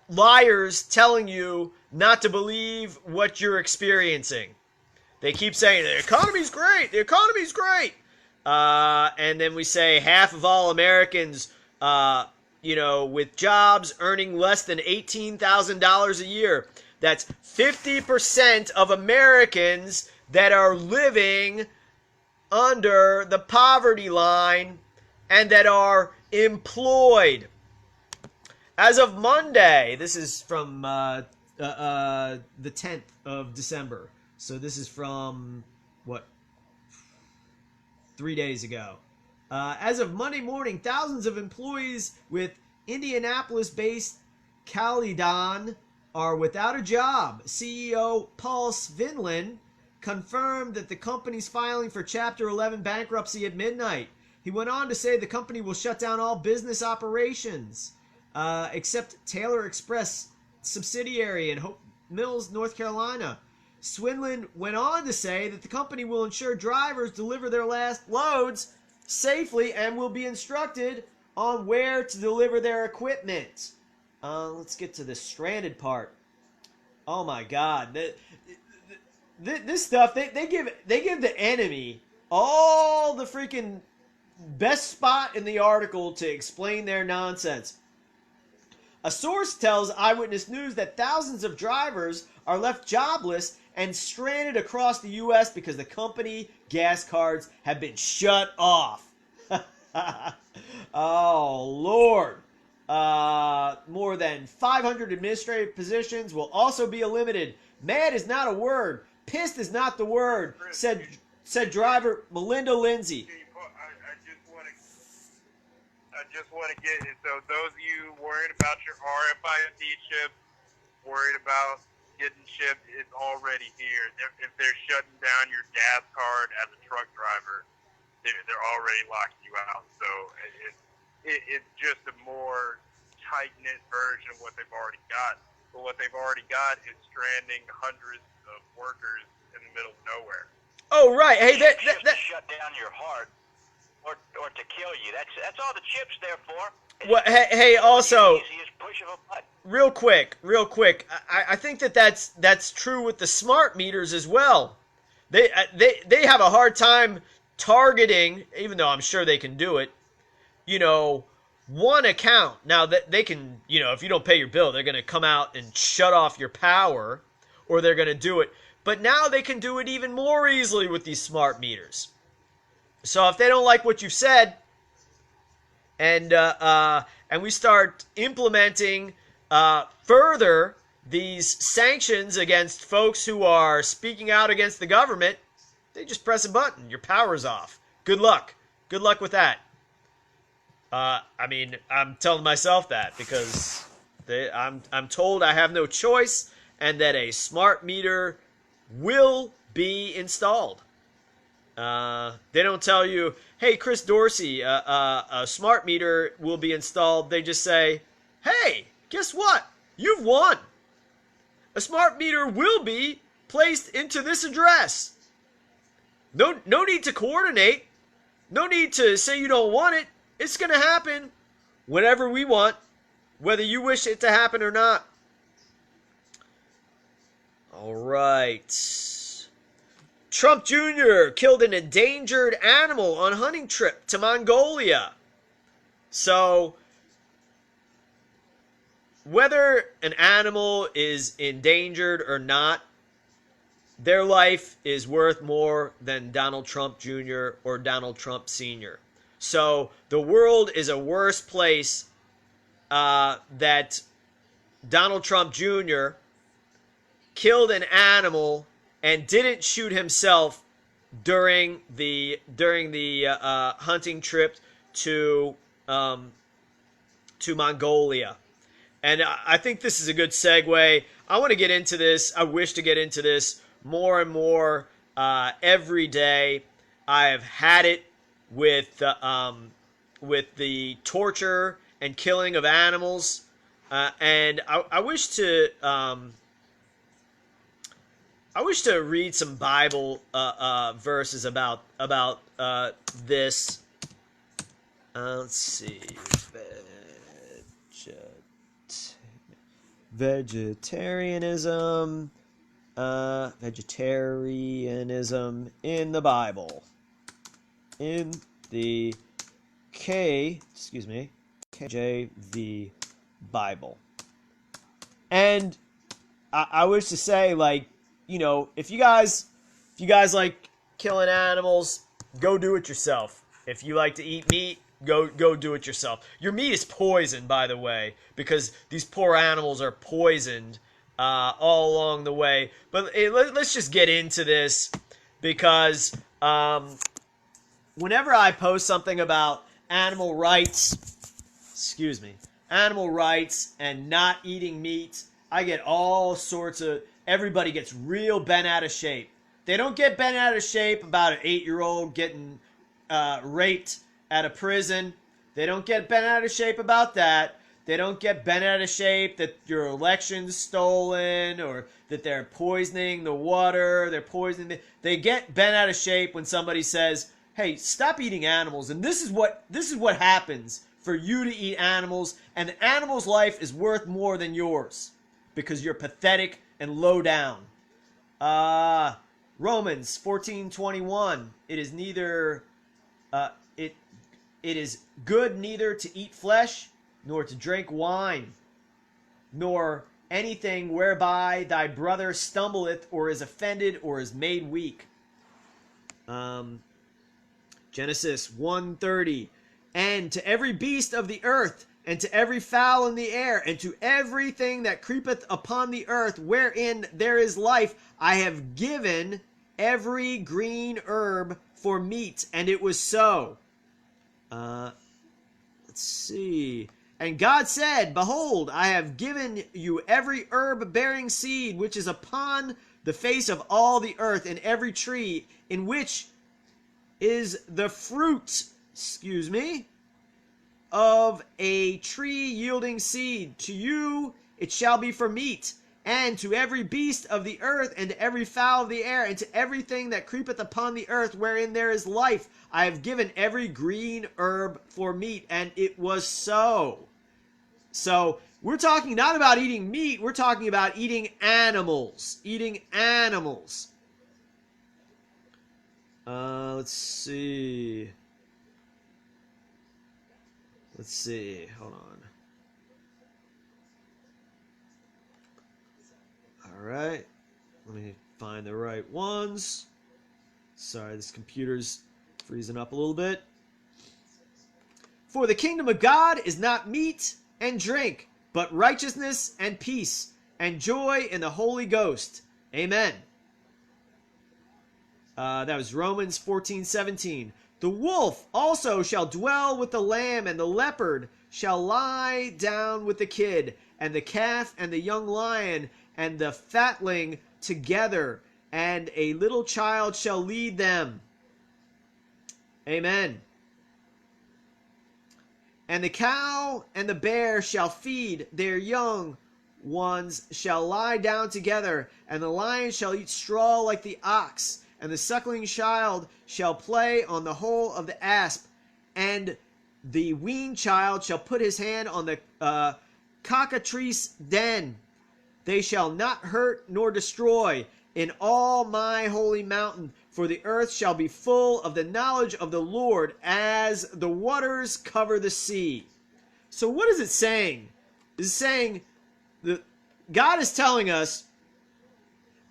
liars telling you not to believe what you're experiencing. They keep saying, the economy's great, the economy's great. And then we say half of all Americans, with jobs earning less than $18,000 a year. That's 50% of Americans that are living under the poverty line and that are employed. As of Monday, this is from the 10th of December. So this is from, 3 days ago. As of Monday morning, thousands of employees with Indianapolis-based Caledon are without a job. CEO Paul Svinlin confirmed that the company's filing for Chapter 11 bankruptcy at midnight. He went on to say the company will shut down all business operations, except Taylor Express subsidiary in Hope Mills, North Carolina. Swinlin went on to say that the company will ensure drivers deliver their last loads safely and will be instructed on where to deliver their equipment. Let's get to the stranded part. Oh my God. This stuff, they give the enemy all the freaking best spot in the article to explain their nonsense. A source tells Eyewitness News that thousands of drivers are left jobless and stranded across the U.S. because the company gas cards have been shut off. Oh, Lord. More than 500 administrative positions will also be eliminated. Mad is not a word. Pissed is not the word, said driver Melinda Lindsay. I just want to get it. So those of you worried about your RFID chip, worried about getting shipped, it's already here. If they're shutting down your gas card as a truck driver, they're already locking you out. So it's just a more tight-knit version of what they've already got. But what they've already got is stranding hundreds of workers in the middle of nowhere. Oh, right. Hey, that shut down your heart or to kill you. That's all the chip's there for. Well, hey, also, easiest push of a button. real quick. I think that's true with the smart meters as well. They have a hard time targeting, even though I'm sure they can do it. One account. Now that they can, if you don't pay your bill, they're going to come out and shut off your power, or they're going to do it. But now they can do it even more easily with these smart meters. So if they don't like what you've said, and we start implementing further these sanctions against folks who are speaking out against the government, they just press a button. Your power's off. Good luck. Good luck with that. I'm telling myself that because I'm told I have no choice and that a smart meter will be installed. They don't tell you, hey, Chris Dorsey, a smart meter will be installed. They just say, hey, guess what? You've won. A smart meter will be placed into this address. No need to coordinate. No need to say you don't want it. It's going to happen whenever we want, whether you wish it to happen or not. All right. Trump Jr. killed an endangered animal on hunting trip to Mongolia. So, whether an animal is endangered or not, their life is worth more than Donald Trump Jr. or Donald Trump Sr. So, the world is a worse place that Donald Trump Jr. killed an animal and didn't shoot himself during the hunting trip to Mongolia. And I think this is a good segue. I want to get into this. I wish to get into this more and more every day. I have had it with with the torture and killing of animals, and I wish to read some Bible verses about this. Let's see, vegetarianism in the Bible, in the KJV Bible. And I wish to say, like, you know, if you guys like killing animals, go do it yourself. If you like to eat meat, go do it yourself. Your meat is poisoned, by the way, because these poor animals are poisoned all along the way. But let's just get into this, because whenever I post something about animal rights, animal rights and not eating meat, I get all sorts of, everybody gets real bent out of shape. They don't get bent out of shape about an 8-year-old getting raped at a prison. They don't get bent out of shape about that. They don't get bent out of shape that your election's stolen, or that they're poisoning the water, they get bent out of shape when somebody says, hey, stop eating animals. And this is what happens for you to eat animals, and the animal's life is worth more than yours because you're pathetic and low down. Romans 14:21. It is neither it is good neither to eat flesh nor to drink wine, nor anything whereby thy brother stumbleth or is offended or is made weak. Genesis 1:30. And to every beast of the earth, and to every fowl in the air, and to everything that creepeth upon the earth, wherein there is life, I have given every green herb for meat. And it was so. Let's see. And God said, behold, I have given you every herb bearing seed, which is upon the face of all the earth, and every tree in which is the fruit, of a tree yielding seed. To you it shall be for meat, and to every beast of the earth, and to every fowl of the air, and to everything that creepeth upon the earth, wherein there is life, I have given every green herb for meat. And it was so. So we're talking not about eating meat, we're talking about eating animals. Let's see. Hold on. All right. Let me find the right ones. Sorry, this computer's freezing up a little bit. For the kingdom of God is not meat and drink, but righteousness and peace and joy in the Holy Ghost. Amen. That was Romans 14:17. The wolf also shall dwell with the lamb, and the leopard shall lie down with the kid, and the calf and the young lion and the fatling together, and a little child shall lead them. Amen. And the cow and the bear shall feed, their young ones shall lie down together, and the lion shall eat straw like the ox, and the suckling child shall play on the hole of the asp, and the weaned child shall put his hand on the cockatrice den. They shall not hurt nor destroy in all my holy mountain, for the earth shall be full of the knowledge of the Lord as the waters cover the sea. So what is it saying? It's saying that God is telling us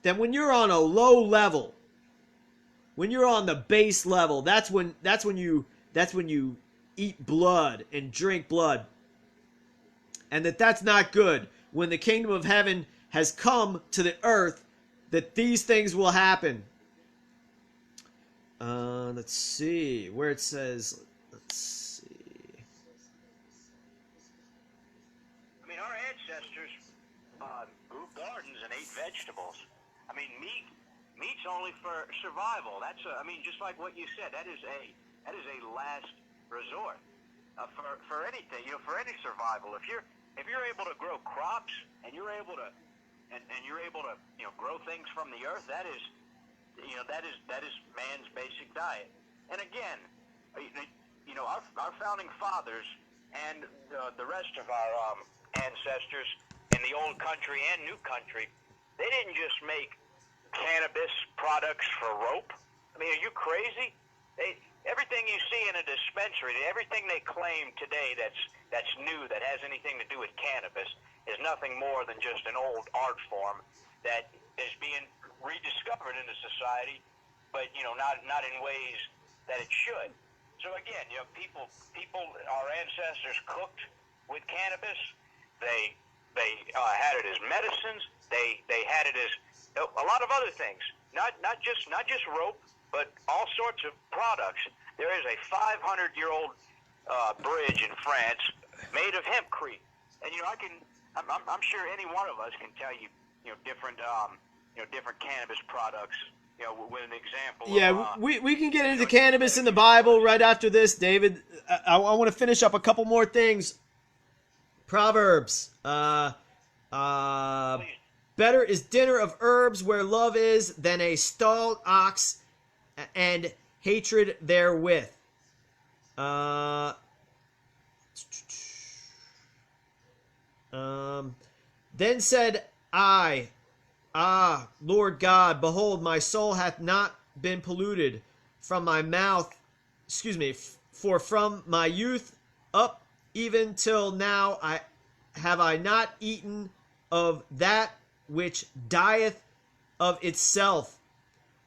that when you're on a low level, when you're on the base level, that's when you eat blood and drink blood. And that's not good. When the kingdom of heaven has come to the earth, that these things will happen. Let's see where it says. Let's see. I mean, our ancestors grew gardens and ate vegetables. I mean, meat's only for survival. Just like what you said. That is a last resort. for anything, for any survival. If you're able to grow crops and you're able to grow things from the earth, that is man's basic diet. And again, our founding fathers and the rest of our ancestors in the old country and new country, they didn't just make cannabis products for rope. I mean, are you crazy? Everything you see in a dispensary, everything they claim today that's new, that has anything to do with cannabis, is nothing more than just an old art form that is being rediscovered into society, but not in ways that it should. So again, people, our ancestors cooked with cannabis. They had it as medicines. They had it as a lot of other things. Not just rope, but all sorts of products. There is a 500-year-old bridge in France made of hempcrete, and I'm sure any one of us can tell you different cannabis products. With an example. Yeah, we can get into cannabis in the Bible right after this, David. I want to finish up a couple more things. Proverbs. Better is dinner of herbs where love is than a stalled ox and hatred therewith. Then said I, Lord God, behold, my soul hath not been polluted from my mouth, for from my youth up even till now have I not eaten of that which dieth of itself,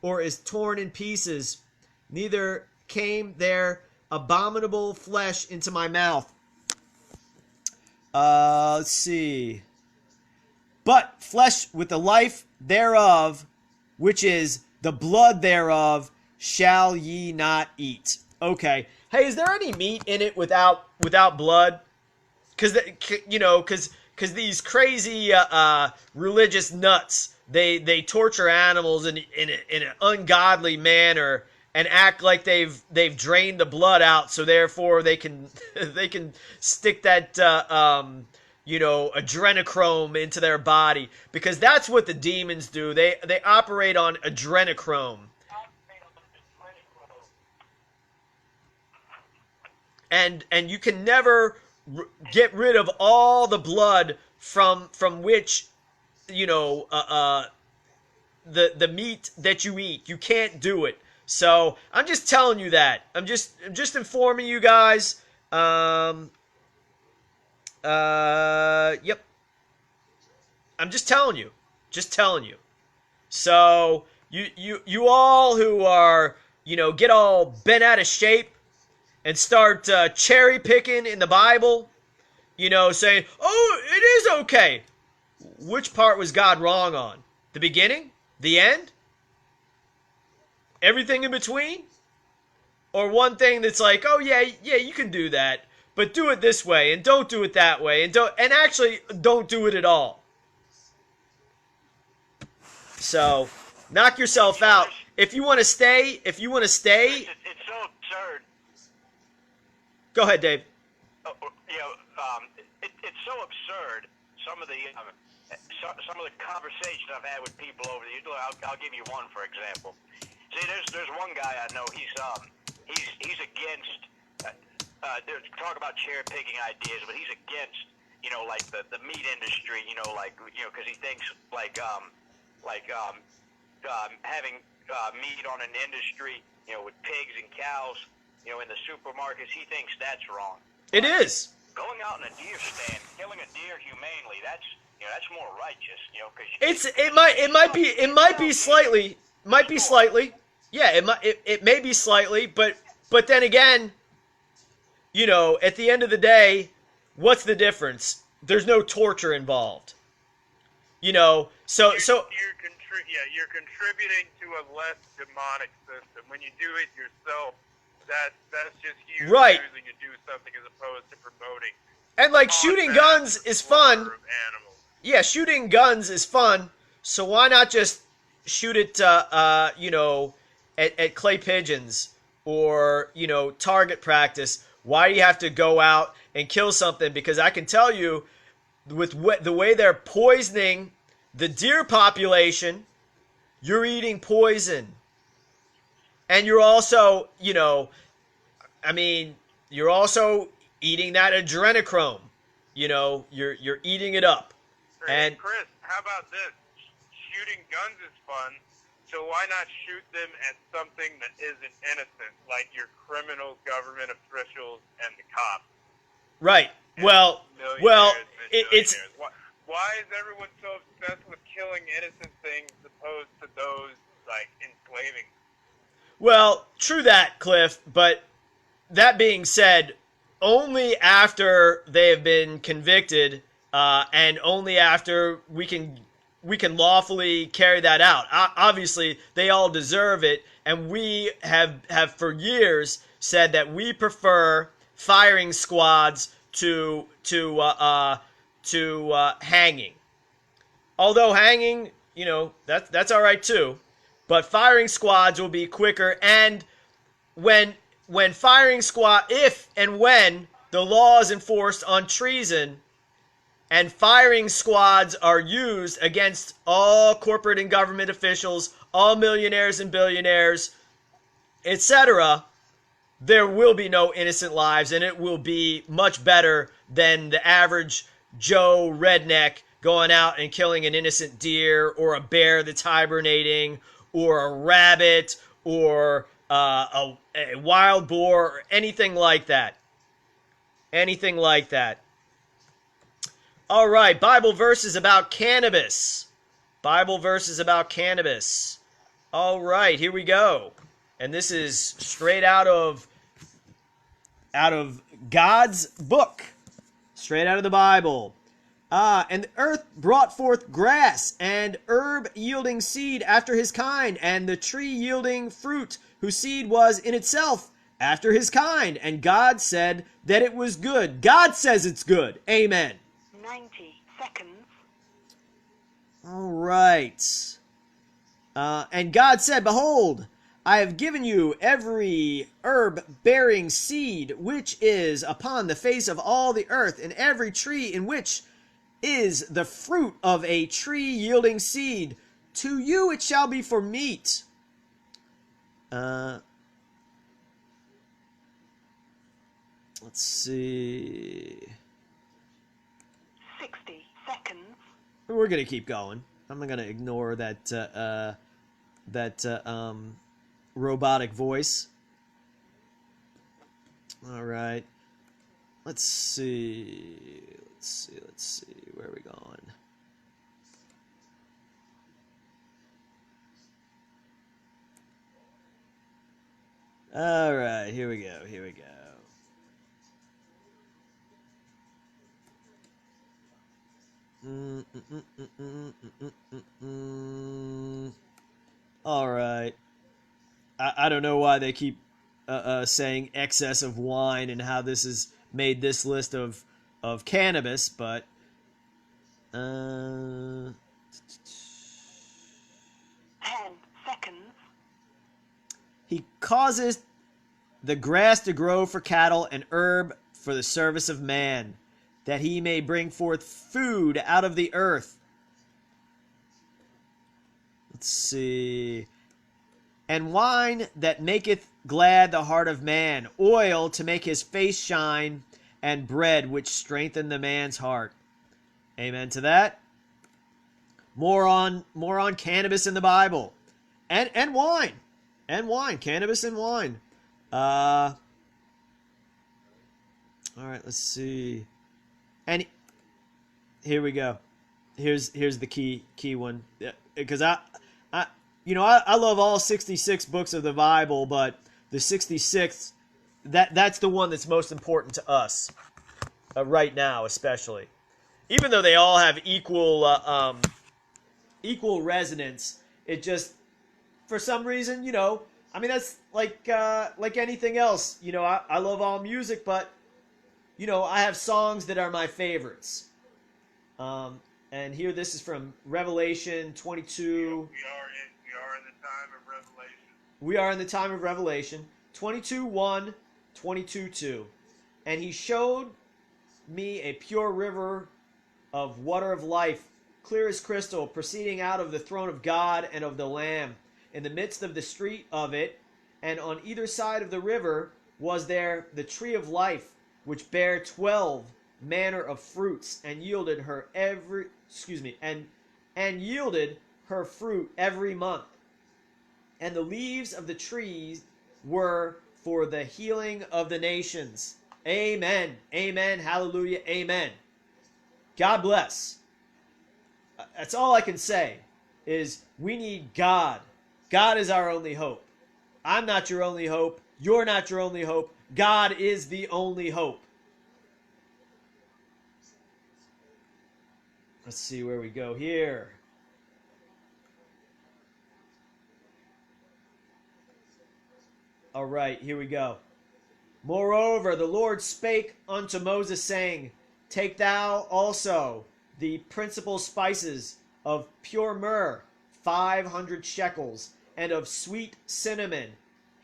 or is torn in pieces, neither came there abominable flesh into my mouth. Let's see. But flesh with the life thereof, which is the blood thereof, shall ye not eat. Okay. Hey, is there any meat in it without blood? Because these crazy religious nuts, they torture animals in an ungodly manner and act like they've drained the blood out, so therefore they can stick that adrenochrome into their body, because that's what the demons do. They operate on adrenochrome. And you can never get rid of all the blood from which the meat that you eat. You can't do it. So I'm just telling you that. I'm just informing you guys. Yep. I'm just telling you. So you all who are get all bent out of shape and start cherry picking in the Bible, saying, "Oh, it is okay." Which part was God wrong on? The beginning? The end? Everything in between? Or one thing that's like, "Oh yeah, you can do that, but do it this way and don't do it that way, and actually don't do it at all." So, knock yourself out. If you want to stay, It's so absurd. Go ahead, Dave. It's so absurd. Some of the conversations I've had with people over the years. I'll give you one, for example. See, there's one guy I know. He's against. Talk about cherry picking ideas, but he's against like the meat industry. Because he thinks having meat on an industry with pigs and cows in the supermarkets. He thinks that's wrong. It is. Going out in a deer stand, killing a deer humanely, that's more righteous, it might be slightly, yeah, it may be slightly, but then again, at the end of the day, what's the difference? There's no torture involved, so you're contributing to a less demonic system. When you do it yourself, that's just you right. choosing to do something as opposed to promoting. And like shooting guns is fun. Yeah, shooting guns is fun. So why not just shoot it, at clay pigeons or target practice Why do you have to go out and kill something? Because I can tell you, with the way they're poisoning the deer population, you're eating poison. And you're also, I mean, you're also eating that adrenochrome. You're eating it up. Hey, And Chris, how about this? Shooting guns is fun, so why not shoot them at something that isn't innocent, like your criminal government officials and the cops? right. And Well, millionaires and it's billionaires. Why is everyone so obsessed with killing innocent things opposed to those, like, enslaving? well, true that, Cliff, but that being said, only after they have been convicted, and only after we can lawfully carry that out. Obviously, they all deserve it, and we have for years said that we prefer firing squads to hanging. Although hanging, that's all right too, but firing squads will be quicker. And when firing squad, if and when the law is enforced on treason, and firing squads are used against all corporate and government officials, all millionaires and billionaires, etc., there will be no innocent lives, and it will be much better than the average Joe redneck going out and killing an innocent deer or a bear that's hibernating or a rabbit or a wild boar or anything like that. Anything like that. All right, Bible verses about cannabis. Bible verses about cannabis. All right, here we go. And this is straight out of God's book. Straight out of the Bible. And the earth brought forth grass, and herb yielding seed after his kind, and the tree yielding fruit, whose seed was in itself after his kind. And God said that it was good. God says it's good. Amen. 90 seconds. All right. And God said, behold, I have given you every herb-bearing seed which is upon the face of all the earth, and every tree in which is the fruit of a tree yielding seed. To you it shall be for meat. Let's see. 60 seconds. We're gonna keep going. I'm not gonna ignore that robotic voice. All right. Let's see. Where are we going? All right. Here we go. All right. I don't know why they keep saying excess of wine and how this has made this list of cannabis, but 10 seconds. he causes the grass to grow for cattle and herb for the service of man, that he may bring forth food out of the earth. Let's see. And wine that maketh glad the heart of man, oil to make his face shine, and bread which strengthen the man's heart. Amen to that. More on cannabis in the Bible, and wine, cannabis and wine. All right, let's see. And here we go. Here's the key one, because I love all 66 books of the Bible, but the 66th, that's the one that's most important to us right now, especially. Even though they all have equal resonance, it just, for some reason, that's like anything else. I love all music, but I have songs that are my favorites. And here, this is from Revelation 22. We are in the time of Revelation. We are in the time of Revelation. 22:1, 22:2. And he showed me a pure river of water of life, clear as crystal, proceeding out of the throne of God and of the Lamb. In the midst of the street of it, and on either side of the river, was there the tree of life, which bare 12 manner of fruits, and yielded her yielded her fruit every month. And the leaves of the trees were for the healing of the nations. Amen. Amen. Hallelujah. Amen. God bless. That's all I can say is we need God. God is our only hope. I'm not your only hope. You're not your only hope. God is the only hope. Let's see where we go here. All right, here we go. Moreover, the Lord spake unto Moses, saying, Take thou also the principal spices of pure myrrh, 500 shekels, and of sweet cinnamon,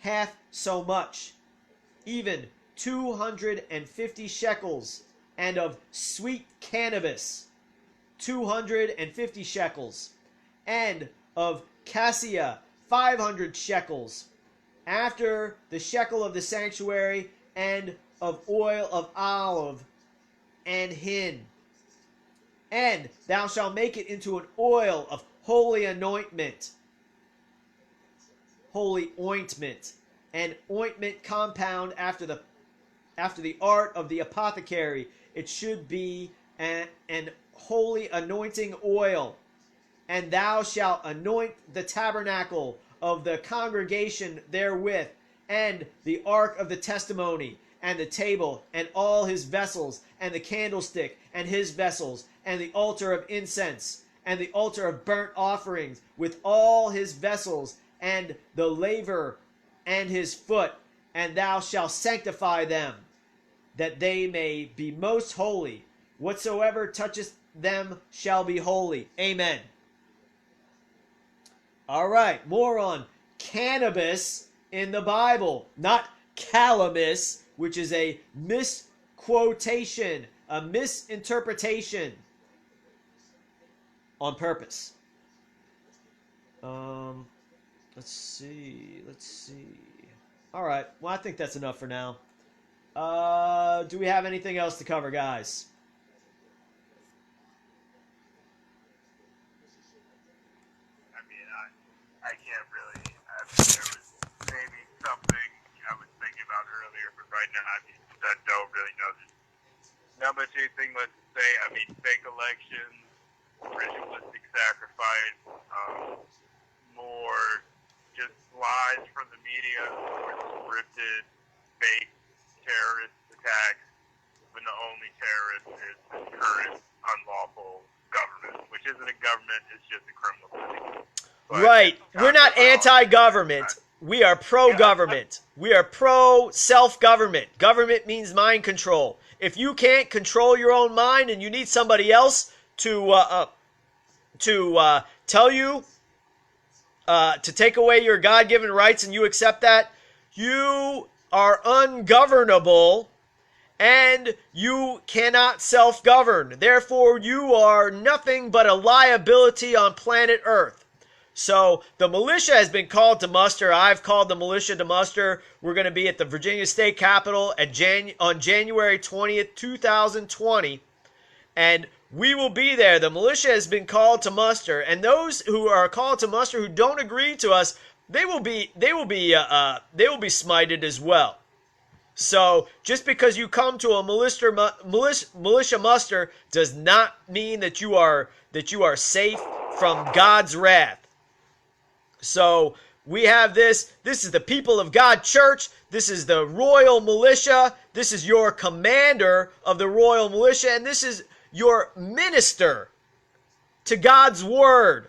half so much, even 250 shekels, and of sweet cannabis, 250 shekels, and of cassia, 500 shekels, after the shekel of the sanctuary, and of oil of olive and hin. And thou shalt make it into an oil of holy ointment, an ointment compound after the art of the apothecary. It should be an holy anointing oil. And thou shalt anoint the tabernacle of the congregation therewith, and the ark of the testimony, and the table, and all his vessels, and the candlestick, and his vessels, and the altar of incense, and the altar of burnt offerings, with all his vessels, and the laver, and his foot. And thou shalt sanctify them, that they may be most holy. Whatsoever toucheth them shall be holy. Amen. All right, more on cannabis in the Bible, not calamus, which is a misquotation, a misinterpretation on purpose. Let's see. All right, well, I think that's enough for now. Do we have anything else to cover, guys? I can't really. There was maybe something I was thinking about earlier, but right now I don't really know. Not much anything left to say. I mean, fake elections, ritualistic sacrifice, more just lies from the media, more scripted, fake terrorist attacks, when the only terrorist is the current unlawful government, which isn't a government, it's just a criminal city. Right. We're not anti-government. We are pro-government. We are pro-self-government. Government means mind control. If you can't control your own mind and you need somebody else to tell you to take away your God-given rights and you accept that, you are ungovernable and you cannot self-govern. Therefore, you are nothing but a liability on planet Earth. So the militia has been called to muster. I've called the militia to muster. We're going to be at the Virginia State Capitol on January 20th, 2020. And we will be there. The militia has been called to muster. And those who are called to muster who don't agree to us, they will be smited as well. So just because you come to a militia muster does not mean that you are safe from God's wrath. So we have this. This is the People of God Church. This is the Royal Militia. This is your commander of the Royal Militia. And this is your minister to God's Word.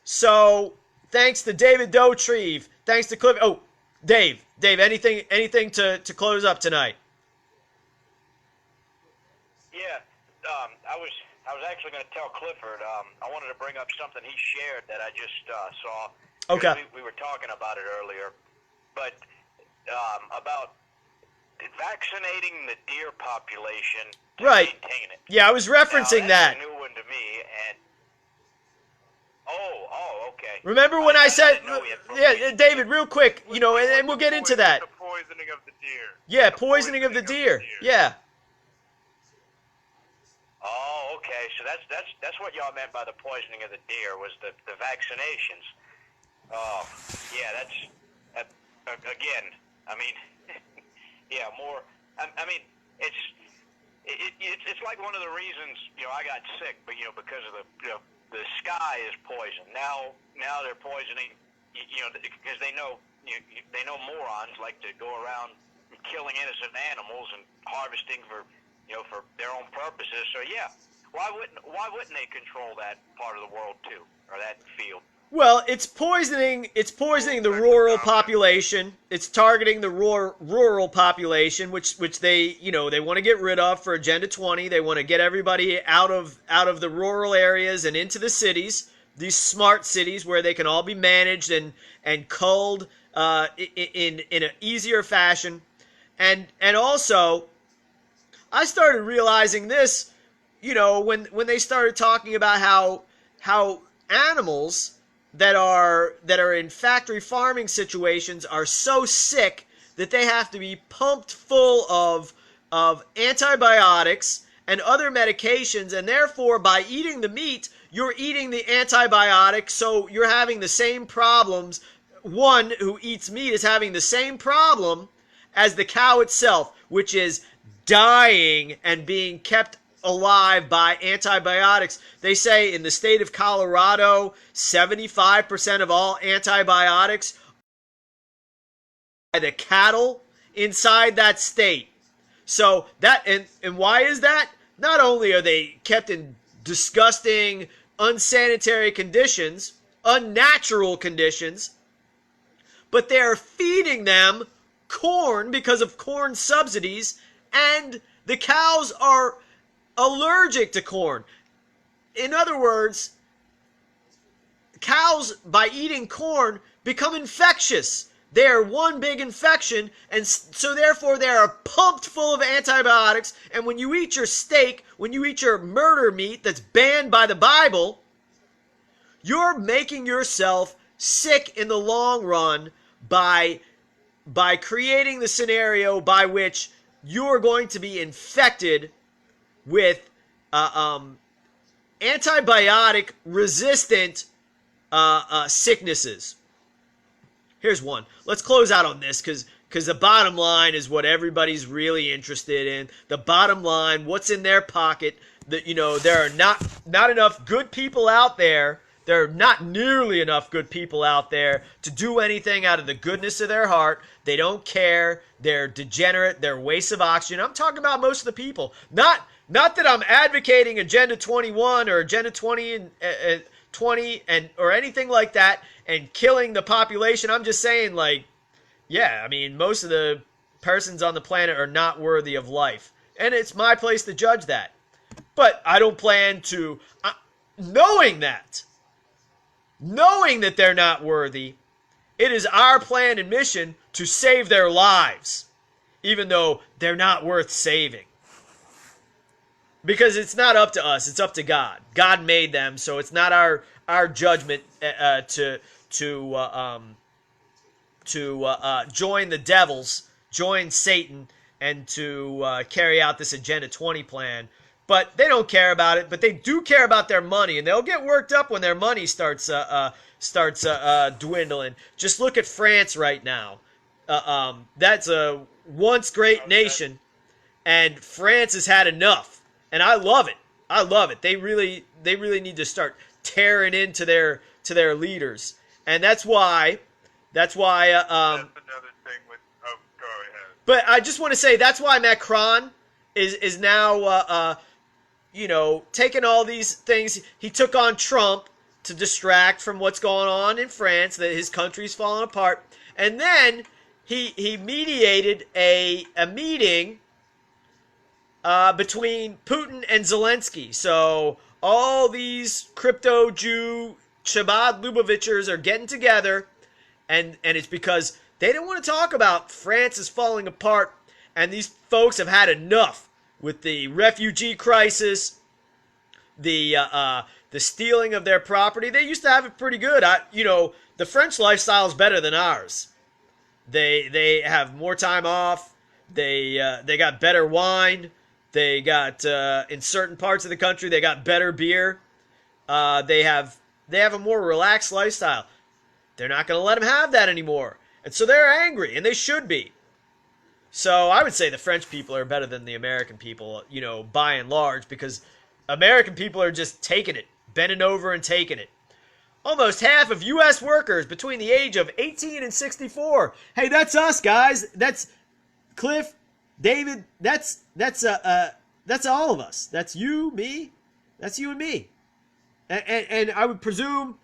So thanks to David Dotrieve. Thanks to Cliff. Oh, Dave, anything to close up tonight? Yeah, I was actually going to tell Clifford. I wanted to bring up something he shared that I just saw. Okay. We were talking about it earlier, but about vaccinating the deer population to Right. maintain it. Yeah, I was referencing Now, that's that. a new one to me. And oh, okay. Remember when I said, didn't know we had yeah, David, real quick, you know, and we'll get into that. The poisoning of the deer. Yeah, The poisoning of the deer. Yeah. Oh, okay. So that's what y'all meant by the poisoning of the deer was the vaccinations. Oh, yeah. That again. I mean, yeah. More. I mean, it's like one of the reasons I got sick, but because of the sky is poison. Now they're poisoning because they know morons like to go around killing innocent animals and harvesting for their own purposes. So yeah, why wouldn't they control that part of the world too, or that field? Well, it's poisoning the rural population. It's targeting the rural population, which they they want to get rid of for Agenda 20. They want to get everybody out of the rural areas and into the cities, these smart cities where they can all be managed and culled in an easier fashion. And also, I started realizing this, when they started talking about how animals that are in factory farming situations are so sick that they have to be pumped full of antibiotics and other medications, and therefore by eating the meat you're eating the antibiotics, so you're having the same problems. One who eats meat is having the same problem as the cow itself, which is dying and being kept alive by antibiotics. They say in the state of Colorado, 75% of all antibiotics by the cattle inside that state. So that, and why is that? Not only are they kept in disgusting, unsanitary conditions, unnatural conditions, but they're feeding them corn because of corn subsidies, and the cows are allergic to corn. In other words, cows, by eating corn, become infectious. They are one big infection, and so therefore they are pumped full of antibiotics. And when you eat your steak, when you eat your murder meat that's banned by the Bible, you're making yourself sick in the long run by creating the scenario by which you're going to be infected with antibiotic resistant sicknesses. Here's one. Let's close out on this because the bottom line is what everybody's really interested in. The bottom line, what's in their pocket. That there are not enough good people out there. There are not nearly enough good people out there to do anything out of the goodness of their heart. They don't care. They're degenerate. They're wastes of oxygen. I'm talking about most of the people. Not that I'm advocating Agenda 21 or Agenda 20 and or anything like that and killing the population. I'm just saying, yeah, I mean, most of the persons on the planet are not worthy of life. And it's my place to judge that. But I don't plan to, knowing that they're not worthy, it is our plan and mission to save their lives, even though they're not worth saving. Because it's not up to us, it's up to God. God made them, so it's not our judgment to join the devils, join Satan, and to carry out this Agenda 20 plan. But they don't care about it. But they do care about their money, and they'll get worked up when their money starts dwindling. Just look at France right now. That's a once great nation, and France has had enough. And I love it. I love it. They really need to start tearing into their leaders, and that's why. That's another thing with. Oh, go ahead. But I just want to say that's why Macron is now taking all these things. He took on Trump to distract from what's going on in France, that his country's falling apart, and then he mediated a meeting between Putin and Zelensky. So all these crypto Jew Chabad Lubovichers are getting together, and it's because they didn't want to talk about France is falling apart And these folks have had enough with the refugee crisis, the stealing of their property. They used to have it pretty good. The French lifestyle is better than ours. They have more time off. They got better wine. They got in certain parts of the country they got better beer. They have a more relaxed lifestyle. They're not going to let them have that anymore, and so they're angry, and they should be. So I would say the French people are better than the American people, by and large, because American people are just taking it, bending over and taking it. Almost half of U.S. workers between the age of 18 and 64. Hey, that's us, guys. That's Cliff, David. That's all of us. That's you, me. That's you and me. And I would presume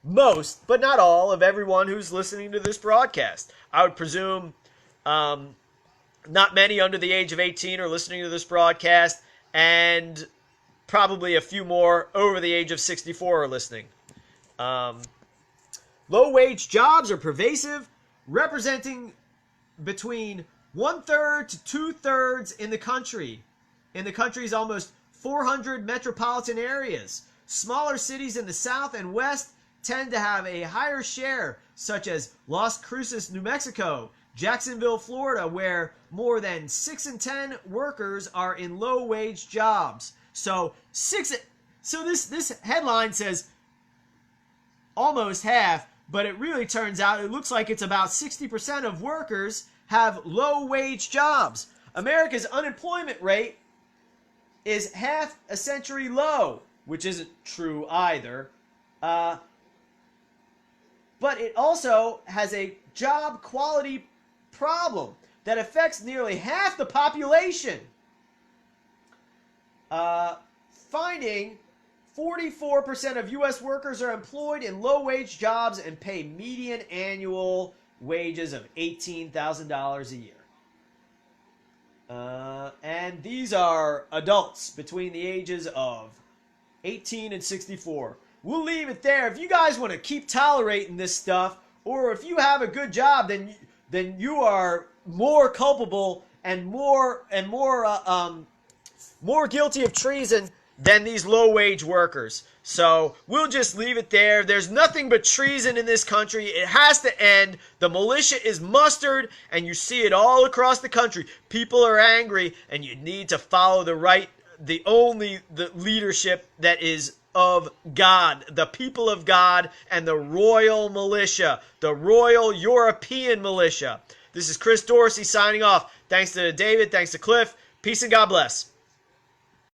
most, but not all, of everyone who's listening to this broadcast. I would presume not many under the age of 18 are listening to this broadcast, and probably a few more over the age of 64 are listening. Low-wage jobs are pervasive, representing between 1/3 to 2/3 in the country. In the country's almost 400 metropolitan areas. Smaller cities in the south and west tend to have a higher share, such as Las Cruces, New Mexico, Jacksonville, Florida, where more than 6 in 10 workers are in low-wage jobs. So this headline says almost half, but it really turns out it looks like it's about 60% of workers have low-wage jobs. America's unemployment rate is half a century low, which isn't true either. But it also has a job quality problem that affects nearly half the population. Finding 44% of U.S. workers are employed in low-wage jobs and pay median annual wages of $18,000 a year. And these are adults between the ages of 18 and 64. We'll leave it there. If you guys want to keep tolerating this stuff, or if you have a good job, then you are more culpable and more guilty of treason than these low-wage workers. So we'll just leave it there. There's nothing but treason in this country. It has to end. The militia is mustered, and you see it all across the country. People are angry, and you need to follow the leadership that is of God, the people of God, and the royal militia, the royal European militia. This is Chris Dorsey signing off. Thanks to David. Thanks to Cliff. Peace and God bless.